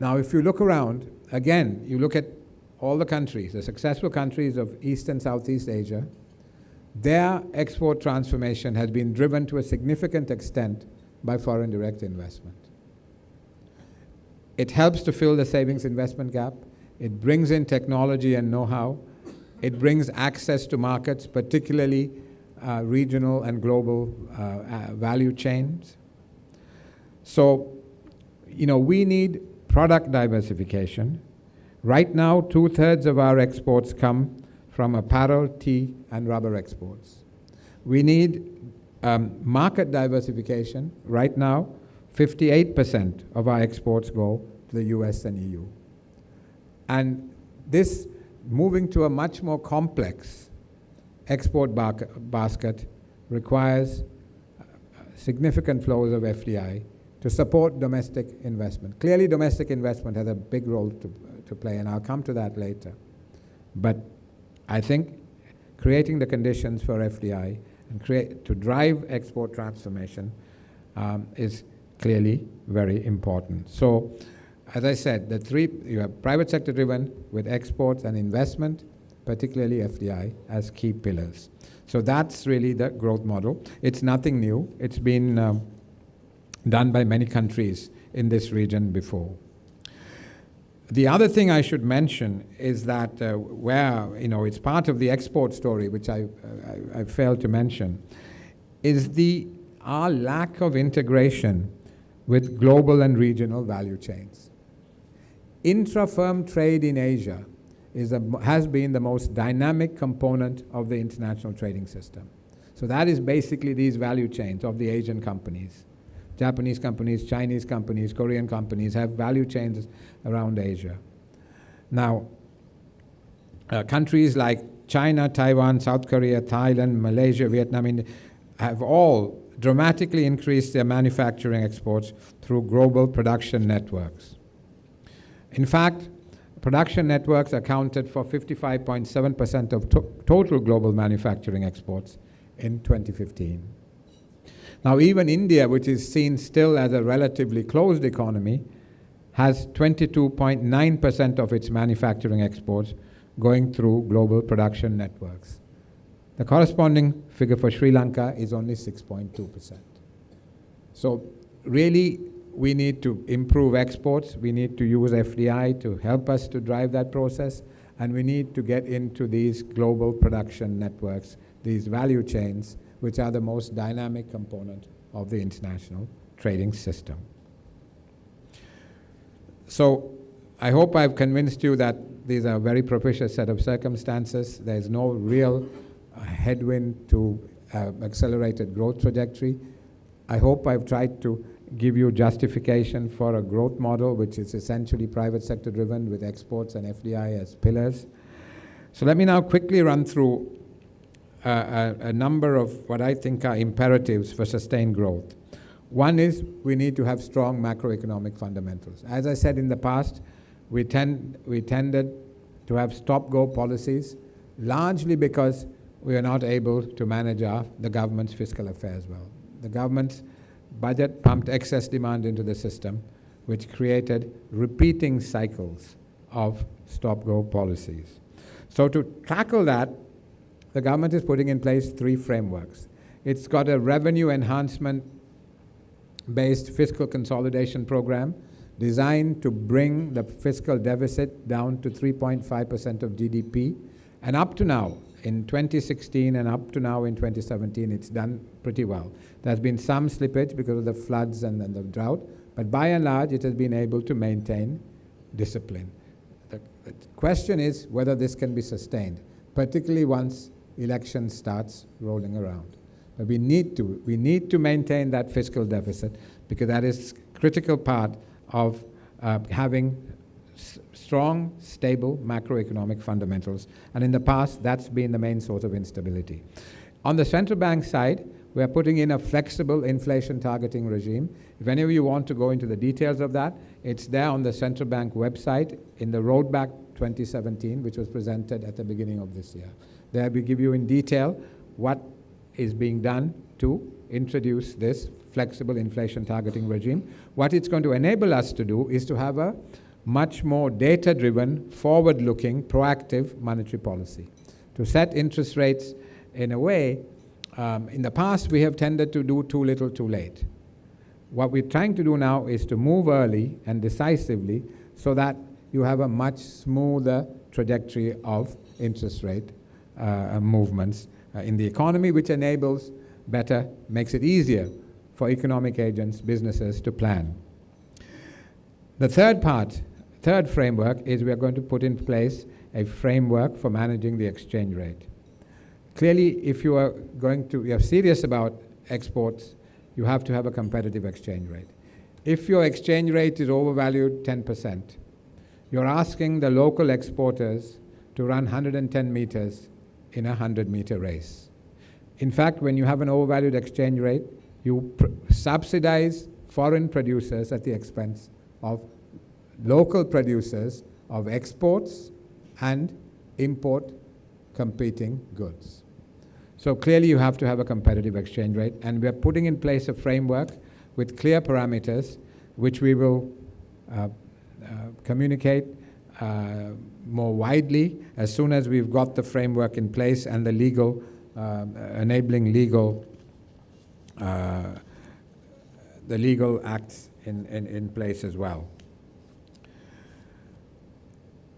Now, if you look around, again, you look at all the countries, the successful countries of East and Southeast Asia, their export transformation has been driven to a significant extent by foreign direct investment. It helps to fill the savings investment gap. It brings in technology and know-how. It brings access to markets, particularly regional and global value chains. So, we need product diversification. Right now, 2/3 of our exports come from apparel, tea, and rubber exports. We need market diversification. Right now, 58% of our exports go to the US and EU. And this moving to a much more complex export basket requires significant flows of FDI to support domestic investment. Clearly, domestic investment has a big role to play, and I'll come to that later. But I think creating the conditions for FDI and to drive export transformation is clearly very important. So, as I said, you have private sector driven with exports and investment, particularly FDI, as key pillars. So that's really the growth model. It's nothing new. It's been done by many countries in this region before. The other thing I should mention is that it's part of the export story, which I failed to mention, is our lack of integration with global and regional value chains. Intra-firm trade in Asia has been the most dynamic component of the international trading system. So that is basically these value chains of the Asian companies. Japanese companies, Chinese companies, Korean companies have value chains around Asia. Now, countries like China, Taiwan, South Korea, Thailand, Malaysia, Vietnam, have all dramatically increased their manufacturing exports through global production networks. In fact, production networks accounted for 55.7% of total global manufacturing exports in 2015. Now, even India, which is seen still as a relatively closed economy, has 22.9% of its manufacturing exports going through global production networks. The corresponding figure for Sri Lanka is only 6.2%. So really, we need to improve exports. We need to use FDI to help us to drive that process. And we need to get into these global production networks, these value chains, which are the most dynamic component of the international trading system. So I hope I've convinced you that these are a very propitious set of circumstances. There's no real headwind to accelerated growth trajectory. I hope I've tried to give you justification for a growth model which is essentially private sector driven with exports and FDI as pillars. So let me now quickly run through a number of what I think are imperatives for sustained growth. One is we need to have strong macroeconomic fundamentals. As I said in the past, we tended to have stop-go policies, largely because we are not able to manage the government's fiscal affairs well. The government's budget pumped excess demand into the system, which created repeating cycles of stop-go policies. So to tackle that, the government is putting in place 3 frameworks. It's got a revenue enhancement-based fiscal consolidation program designed to bring the fiscal deficit down to 3.5% of GDP. And up to now, in 2016 and up to now in 2017, it's done pretty well. There's been some slippage because of the floods and the drought, but by and large, it has been able to maintain discipline. The question is whether this can be sustained, particularly once election starts rolling around. But we need to maintain that fiscal deficit because that is a critical part of having strong, stable macroeconomic fundamentals. And in the past, that's been the main source of instability. On the central bank side, we are putting in a flexible inflation targeting regime. If any of you want to go into the details of that, it's there on the central bank website in the Roadmap 2017, which was presented at the beginning of this year. There we give you in detail what is being done to introduce this flexible inflation targeting regime. What it's going to enable us to do is to have a much more data-driven, forward-looking, proactive monetary policy. To set interest rates in a way, in the past we have tended to do too little, too late. What we're trying to do now is to move early and decisively so that you have a much smoother trajectory of interest rate movements in the economy, which enables better, makes it easier for economic agents, businesses to plan. The third framework is we are going to put in place a framework for managing the exchange rate. Clearly, if you are serious about exports, you have to have a competitive exchange rate. If your exchange rate is overvalued 10%, you're asking the local exporters to run 110 meters in a 100-meter race. In fact, when you have an overvalued exchange rate, you subsidize foreign producers at the expense of local producers of exports and import competing goods. So clearly you have to have a competitive exchange rate, and we are putting in place a framework with clear parameters which we will communicate more widely as soon as we've got the framework in place and the legal, enabling legal, the legal acts in place as well.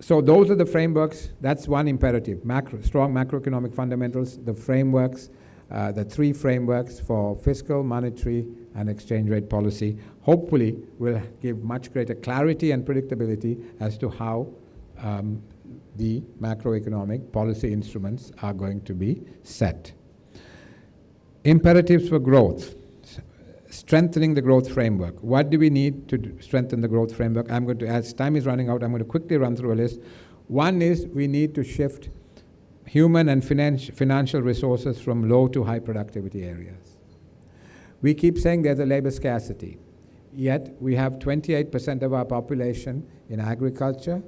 So those are the frameworks. That's one imperative, strong macroeconomic fundamentals, the frameworks, the three frameworks for fiscal, monetary, and exchange rate policy, hopefully will give much greater clarity and predictability as to how the macroeconomic policy instruments are going to be set. Imperatives for growth. Strengthening the growth framework. What do we need to strengthen the growth framework? I'm going to, as time is running out, I'm going to quickly run through a list. One is we need to shift human and financial resources from low to high productivity areas. We keep saying there's a labor scarcity, yet we have 28% of our population in agriculture,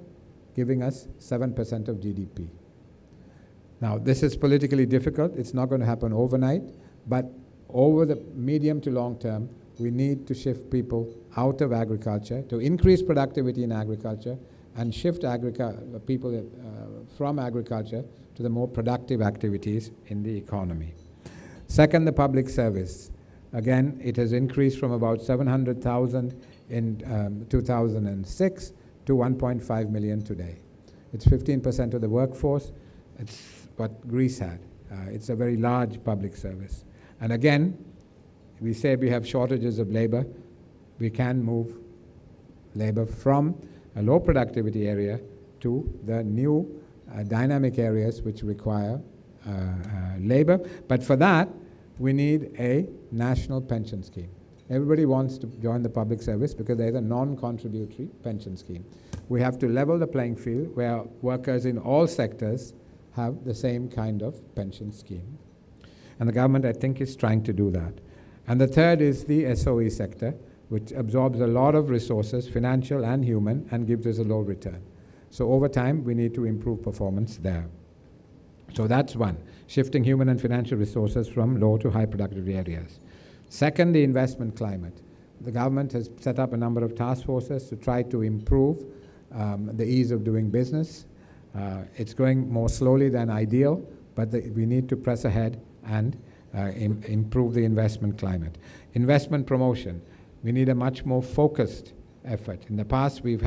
giving us 7% of GDP. Now, this is politically difficult. It's not going to happen overnight, but over the medium to long term, we need to shift people out of agriculture to increase productivity in agriculture and shift people from agriculture to the more productive activities in the economy. Second, the public service. Again, it has increased from about 700,000 in 2006 to 1.5 million today. It's 15% of the workforce. It's what Greece had. It's a very large public service. And again, we say we have shortages of labor. We can move labor from a low productivity area to the new dynamic areas which require labor. But for that, we need a national pension scheme. Everybody wants to join the public service because there's a non-contributory pension scheme. We have to level the playing field where workers in all sectors have the same kind of pension scheme. And the government, I think, is trying to do that. And the third is the SOE sector, which absorbs a lot of resources, financial and human, and gives us a low return. So over time, we need to improve performance there. So that's one, shifting human and financial resources from low to high productivity areas. Second, the investment climate. The government has set up a number of task forces to try to improve the ease of doing business. It's going more slowly than ideal, but we need to press ahead and improve the investment climate. Investment promotion. We need a much more focused effort. In the past, we've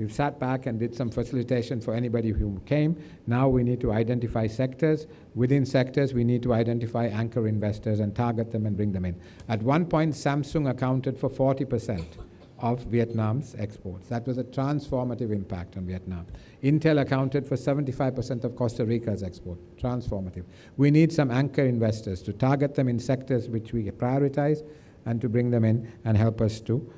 sat back and did some facilitation for anybody who came. Now we need to identify sectors. Within sectors, we need to identify anchor investors and target them and bring them in. At one point, Samsung accounted for 40% of Vietnam's exports. That was a transformative impact on Vietnam. Intel accounted for 75% of Costa Rica's export. Transformative. We need some anchor investors to target them in sectors which we prioritize and to bring them in and help us to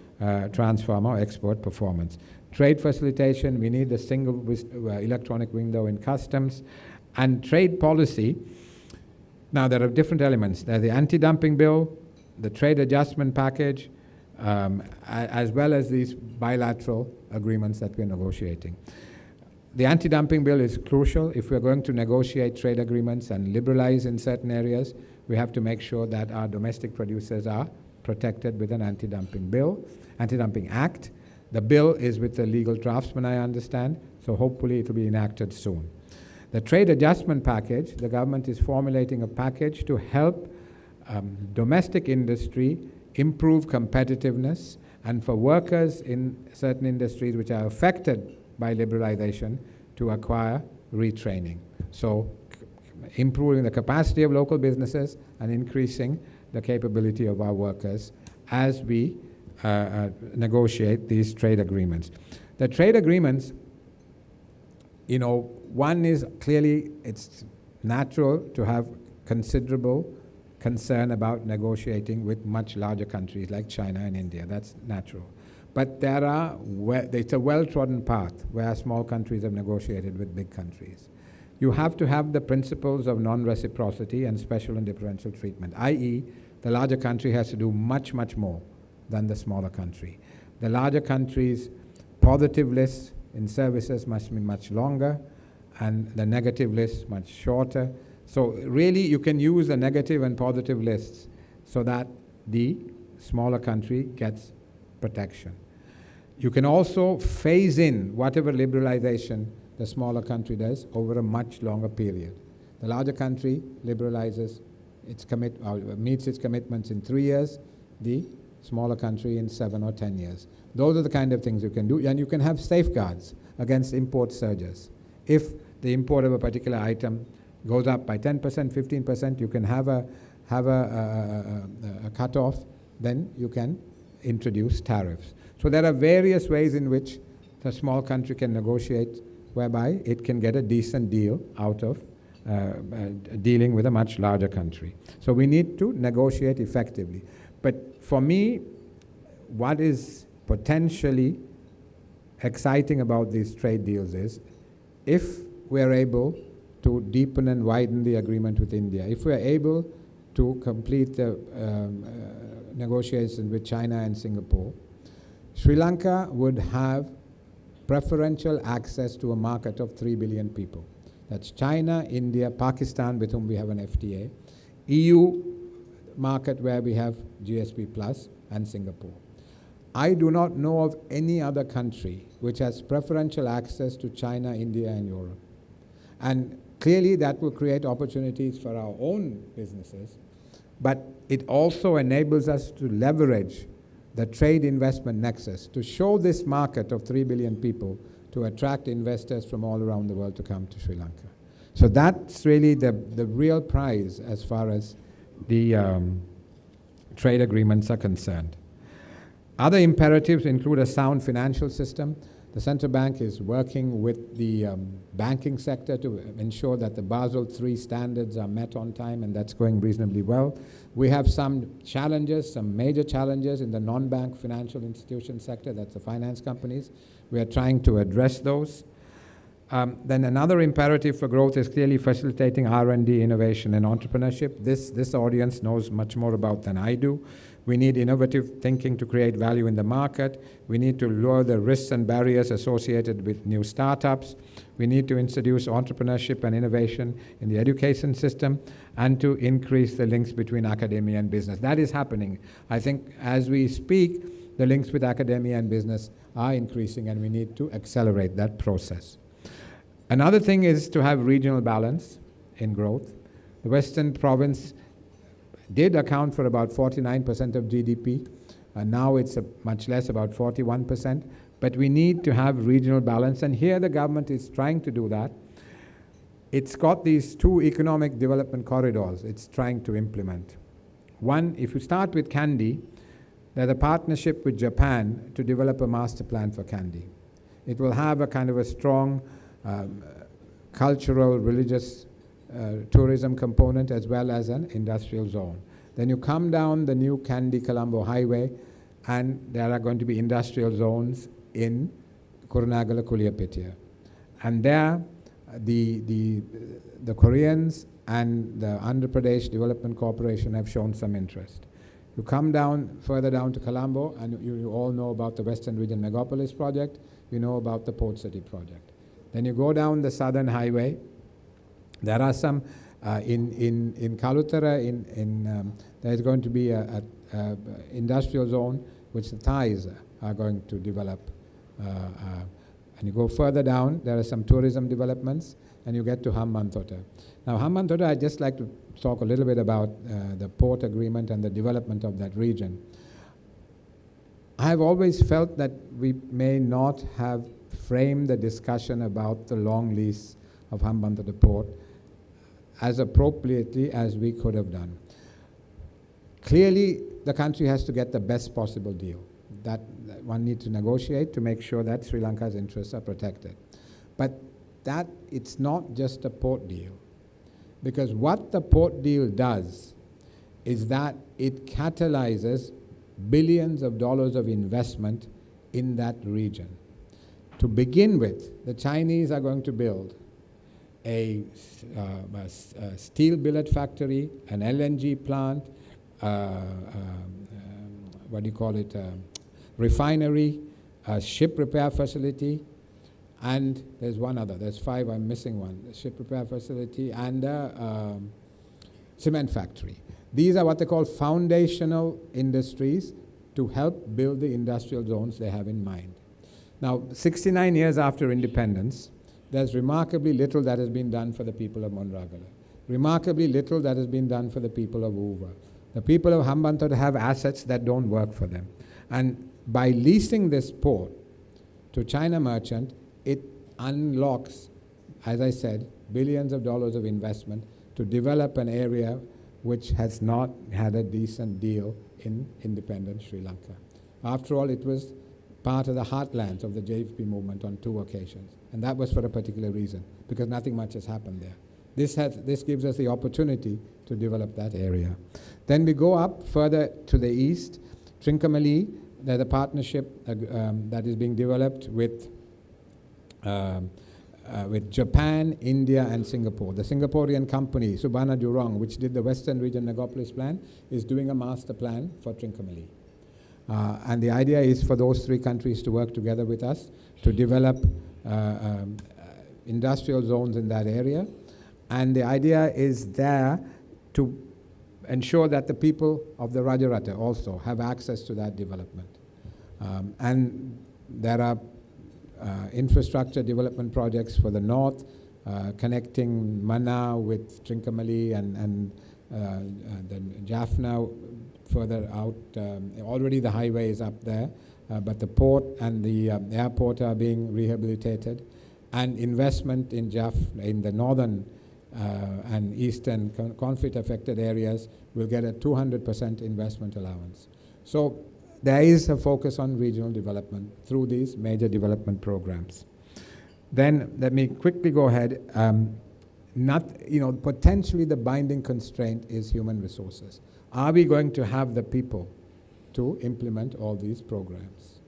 transform our export performance. Trade facilitation, we need a single electronic window in customs. And trade policy, now there are different elements. There's the anti-dumping bill, the trade adjustment package, as well as these bilateral agreements that we're negotiating. The anti-dumping bill is crucial. If we're going to negotiate trade agreements and liberalize in certain areas, we have to make sure that our domestic producers are protected with an anti-dumping bill, anti-dumping act. The bill is with the legal draftsman, I understand, so hopefully it will be enacted soon. The trade adjustment package, the government is formulating a package to help domestic industry improve competitiveness, and for workers in certain industries which are affected by liberalization to acquire retraining. So improving the capacity of local businesses and increasing the capability of our workers as we negotiate these trade agreements. The trade agreements, one is clearly it's natural to have considerable concern about negotiating with much larger countries like China and India. That's natural. But it's a well-trodden path where small countries have negotiated with big countries. You have to have the principles of non-reciprocity and special and differential treatment, i.e., the larger country has to do much, much more than the smaller country. The larger country's positive list in services must be much longer, and the negative list much shorter. So really, you can use the negative and positive lists so that the smaller country gets protection. You can also phase in whatever liberalization the smaller country does over a much longer period. The larger country liberalizes meets its commitments in 3 years, the smaller country in 7 or 10 years. Those are the kind of things you can do, and you can have safeguards against import surges. If the import of a particular item goes up by 10%, 15%, you can have a cutoff, then you can introduce tariffs. So there are various ways in which the small country can negotiate whereby it can get a decent deal out of dealing with a much larger country. So we need to negotiate effectively. But for me, what is potentially exciting about these trade deals is if we're able to deepen and widen the agreement with India, if we're able to complete the negotiations with China and Singapore, Sri Lanka would have preferential access to a market of 3 billion people. That's China, India, Pakistan, with whom we have an FTA, EU market where we have GSP Plus, and Singapore. I do not know of any other country which has preferential access to China, India, and Europe. And clearly that will create opportunities for our own businesses, but it also enables us to leverage the trade investment nexus to show this market of 3 billion people to attract investors from all around the world to come to Sri Lanka. So that's really the real prize as far as the trade agreements are concerned. Other imperatives include a sound financial system. The central bank is working with the banking sector to ensure that the Basel III standards are met on time, and that's going reasonably well. We have some challenges, some major challenges in the non-bank financial institution sector, that's the finance companies. We are trying to address those. Then another imperative for growth is clearly facilitating R&D, innovation, and entrepreneurship. This audience knows much more about than I do. We need innovative thinking to create value in the market. We need to lower the risks and barriers associated with new startups. We need to introduce entrepreneurship and innovation in the education system and to increase the links between academia and business. That is happening. I think as we speak, the links with academia and business are increasing, and we need to accelerate that process. Another thing is to have regional balance in growth. The Western province did account for about 49% of GDP, and now it's much less, about 41%. But we need to have regional balance, and here the government is trying to do that. It's got these 2 economic development corridors it's trying to implement. One, if you start with Kandy, there's a partnership with Japan to develop a master plan for Kandy. It will have a kind of a strong cultural, religious tourism component as well as an industrial zone. Then you come down the new Kandy-Colombo highway, and there are going to be industrial zones in Kurunagala, Kuliyapitiya. And there the Koreans and the Andhra Pradesh Development Corporation have shown some interest. You come down, further down to Colombo, and you all know about the Western Region Megapolis project, you know about the Port City project. Then you go down the southern highway. There are some in Kalutara. There is going to be a industrial zone which the Thais are going to develop And you go further down, there are some tourism developments, and you get to Hambantota. Now, Hambantota, I'd just like to talk a little bit about the port agreement and the development of that region. I've always felt that we may not have framed the discussion about the long lease of Hambantota Port as appropriately as we could have done. Clearly, the country has to get the best possible deal. That one needs to negotiate to make sure that Sri Lanka's interests are protected. But that it's not just a port deal, because what the port deal does is that it catalyzes billions of dollars of investment in that region. To begin with, the Chinese are going to build a steel billet factory, an LNG plant, refinery, a ship repair facility, and there's one other, there's five, I'm missing one, a ship repair facility and a cement factory. These are what they call foundational industries to help build the industrial zones they have in mind. Now, 69 years after independence, there's remarkably little that has been done for the people of Monragala. Remarkably little that has been done for the people of Uva. The people of Hambantota have assets that don't work for them. And by leasing this port to China Merchant, it unlocks, as I said, billions of dollars of investment to develop an area which has not had a decent deal in independent Sri Lanka. After all, it was part of the heartlands of the JVP movement on 2 occasions. And that was for a particular reason, because nothing much has happened there. This gives us the opportunity to develop that area. Then we go up further to the east. Trincomalee, there's a partnership that is being developed with Japan, India, and Singapore. The Singaporean company, Subana Jurong, which did the Western Region Megapolis plan, is doing a master plan for Trincomalee. And the idea is for those 3 countries to work together with us to develop industrial zones in that area. And the idea is there to ensure that the people of the Rajarata also have access to that development. And there are infrastructure development projects for the north, connecting Mana with Trincomalee and then Jaffna further out. Already the highway is up there, but the port and the airport are being rehabilitated, and investment in Jaffna, in the northern and eastern conflict-affected areas, will get a 200% investment allowance. So there is a focus on regional development through these major development programs. Then let me quickly go ahead. Potentially the binding constraint is human resources. Are we going to have the people to implement all these programs?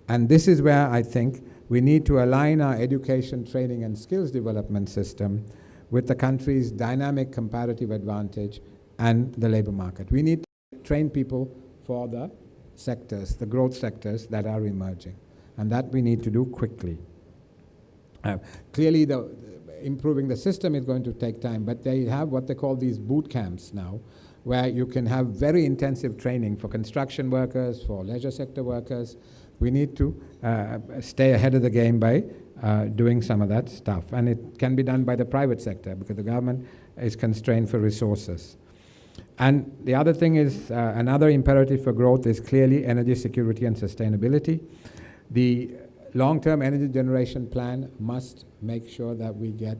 And this is where I think we need to align our education, training, and skills development system with the country's dynamic comparative advantage and the labor market. We need to train people for the sectors, the growth sectors that are emerging, and that we need to do quickly. Clearly, improving the system is going to take time, but they have what they call these boot camps now, where you can have very intensive training for construction workers, for leisure sector workers. We need to stay ahead of the game by doing some of that stuff. And it can be done by the private sector because the government is constrained for resources. And the other thing is, another imperative for growth is clearly energy security and sustainability. The long-term energy generation plan must make sure that we get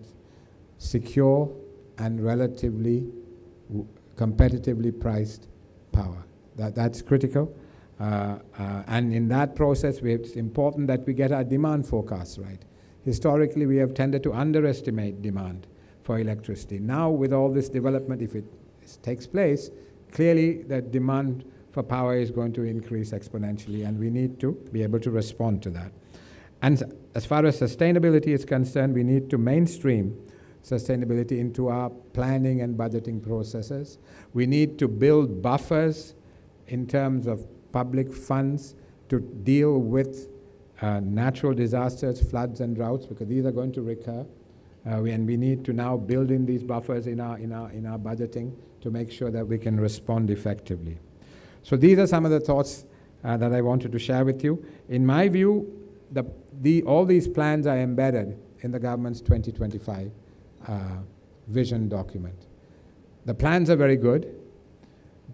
secure and relatively competitively priced power. That's critical. And in that process, it's important that we get our demand forecasts right. Historically, we have tended to underestimate demand for electricity. Now, with all this development, if it takes place, clearly the demand for power is going to increase exponentially, and we need to be able to respond to that. And as far as sustainability is concerned, we need to mainstream sustainability into our planning and budgeting processes. We need to build buffers in terms of public funds to deal with natural disasters, floods and droughts, because these are going to recur. And we need to now build in these buffers in our budgeting to make sure that we can respond effectively. So these are some of the thoughts that I wanted to share with you. In my view, all these plans are embedded in the government's 2025 vision document. The plans are very good,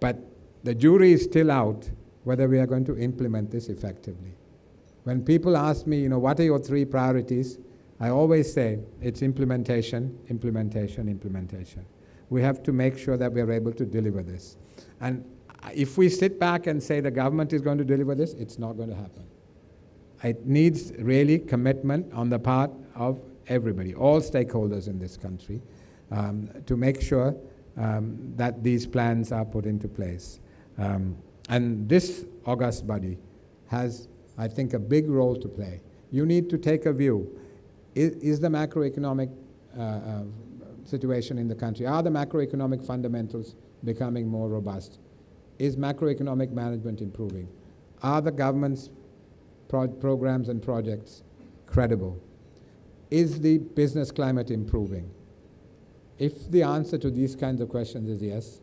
but the jury is still out whether we are going to implement this effectively. When people ask me, what are your 3 priorities? I always say it's implementation, implementation, implementation. We have to make sure that we are able to deliver this. And if we sit back and say the government is going to deliver this, it's not going to happen. It needs really commitment on the part of everybody, all stakeholders in this country, to make sure that these plans are put into place. And this august body has, I think, a big role to play. You need to take a view. Is the macroeconomic situation in the country, are the macroeconomic fundamentals becoming more robust? Is macroeconomic management improving? Are the government's programs and projects credible? Is the business climate improving? If the answer to these kinds of questions is yes,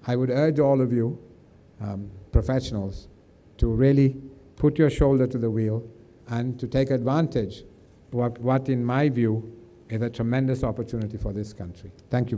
I would urge all of you, professionals, to really put your shoulder to the wheel and to take advantage of what in my view is a tremendous opportunity for this country. Thank you very much.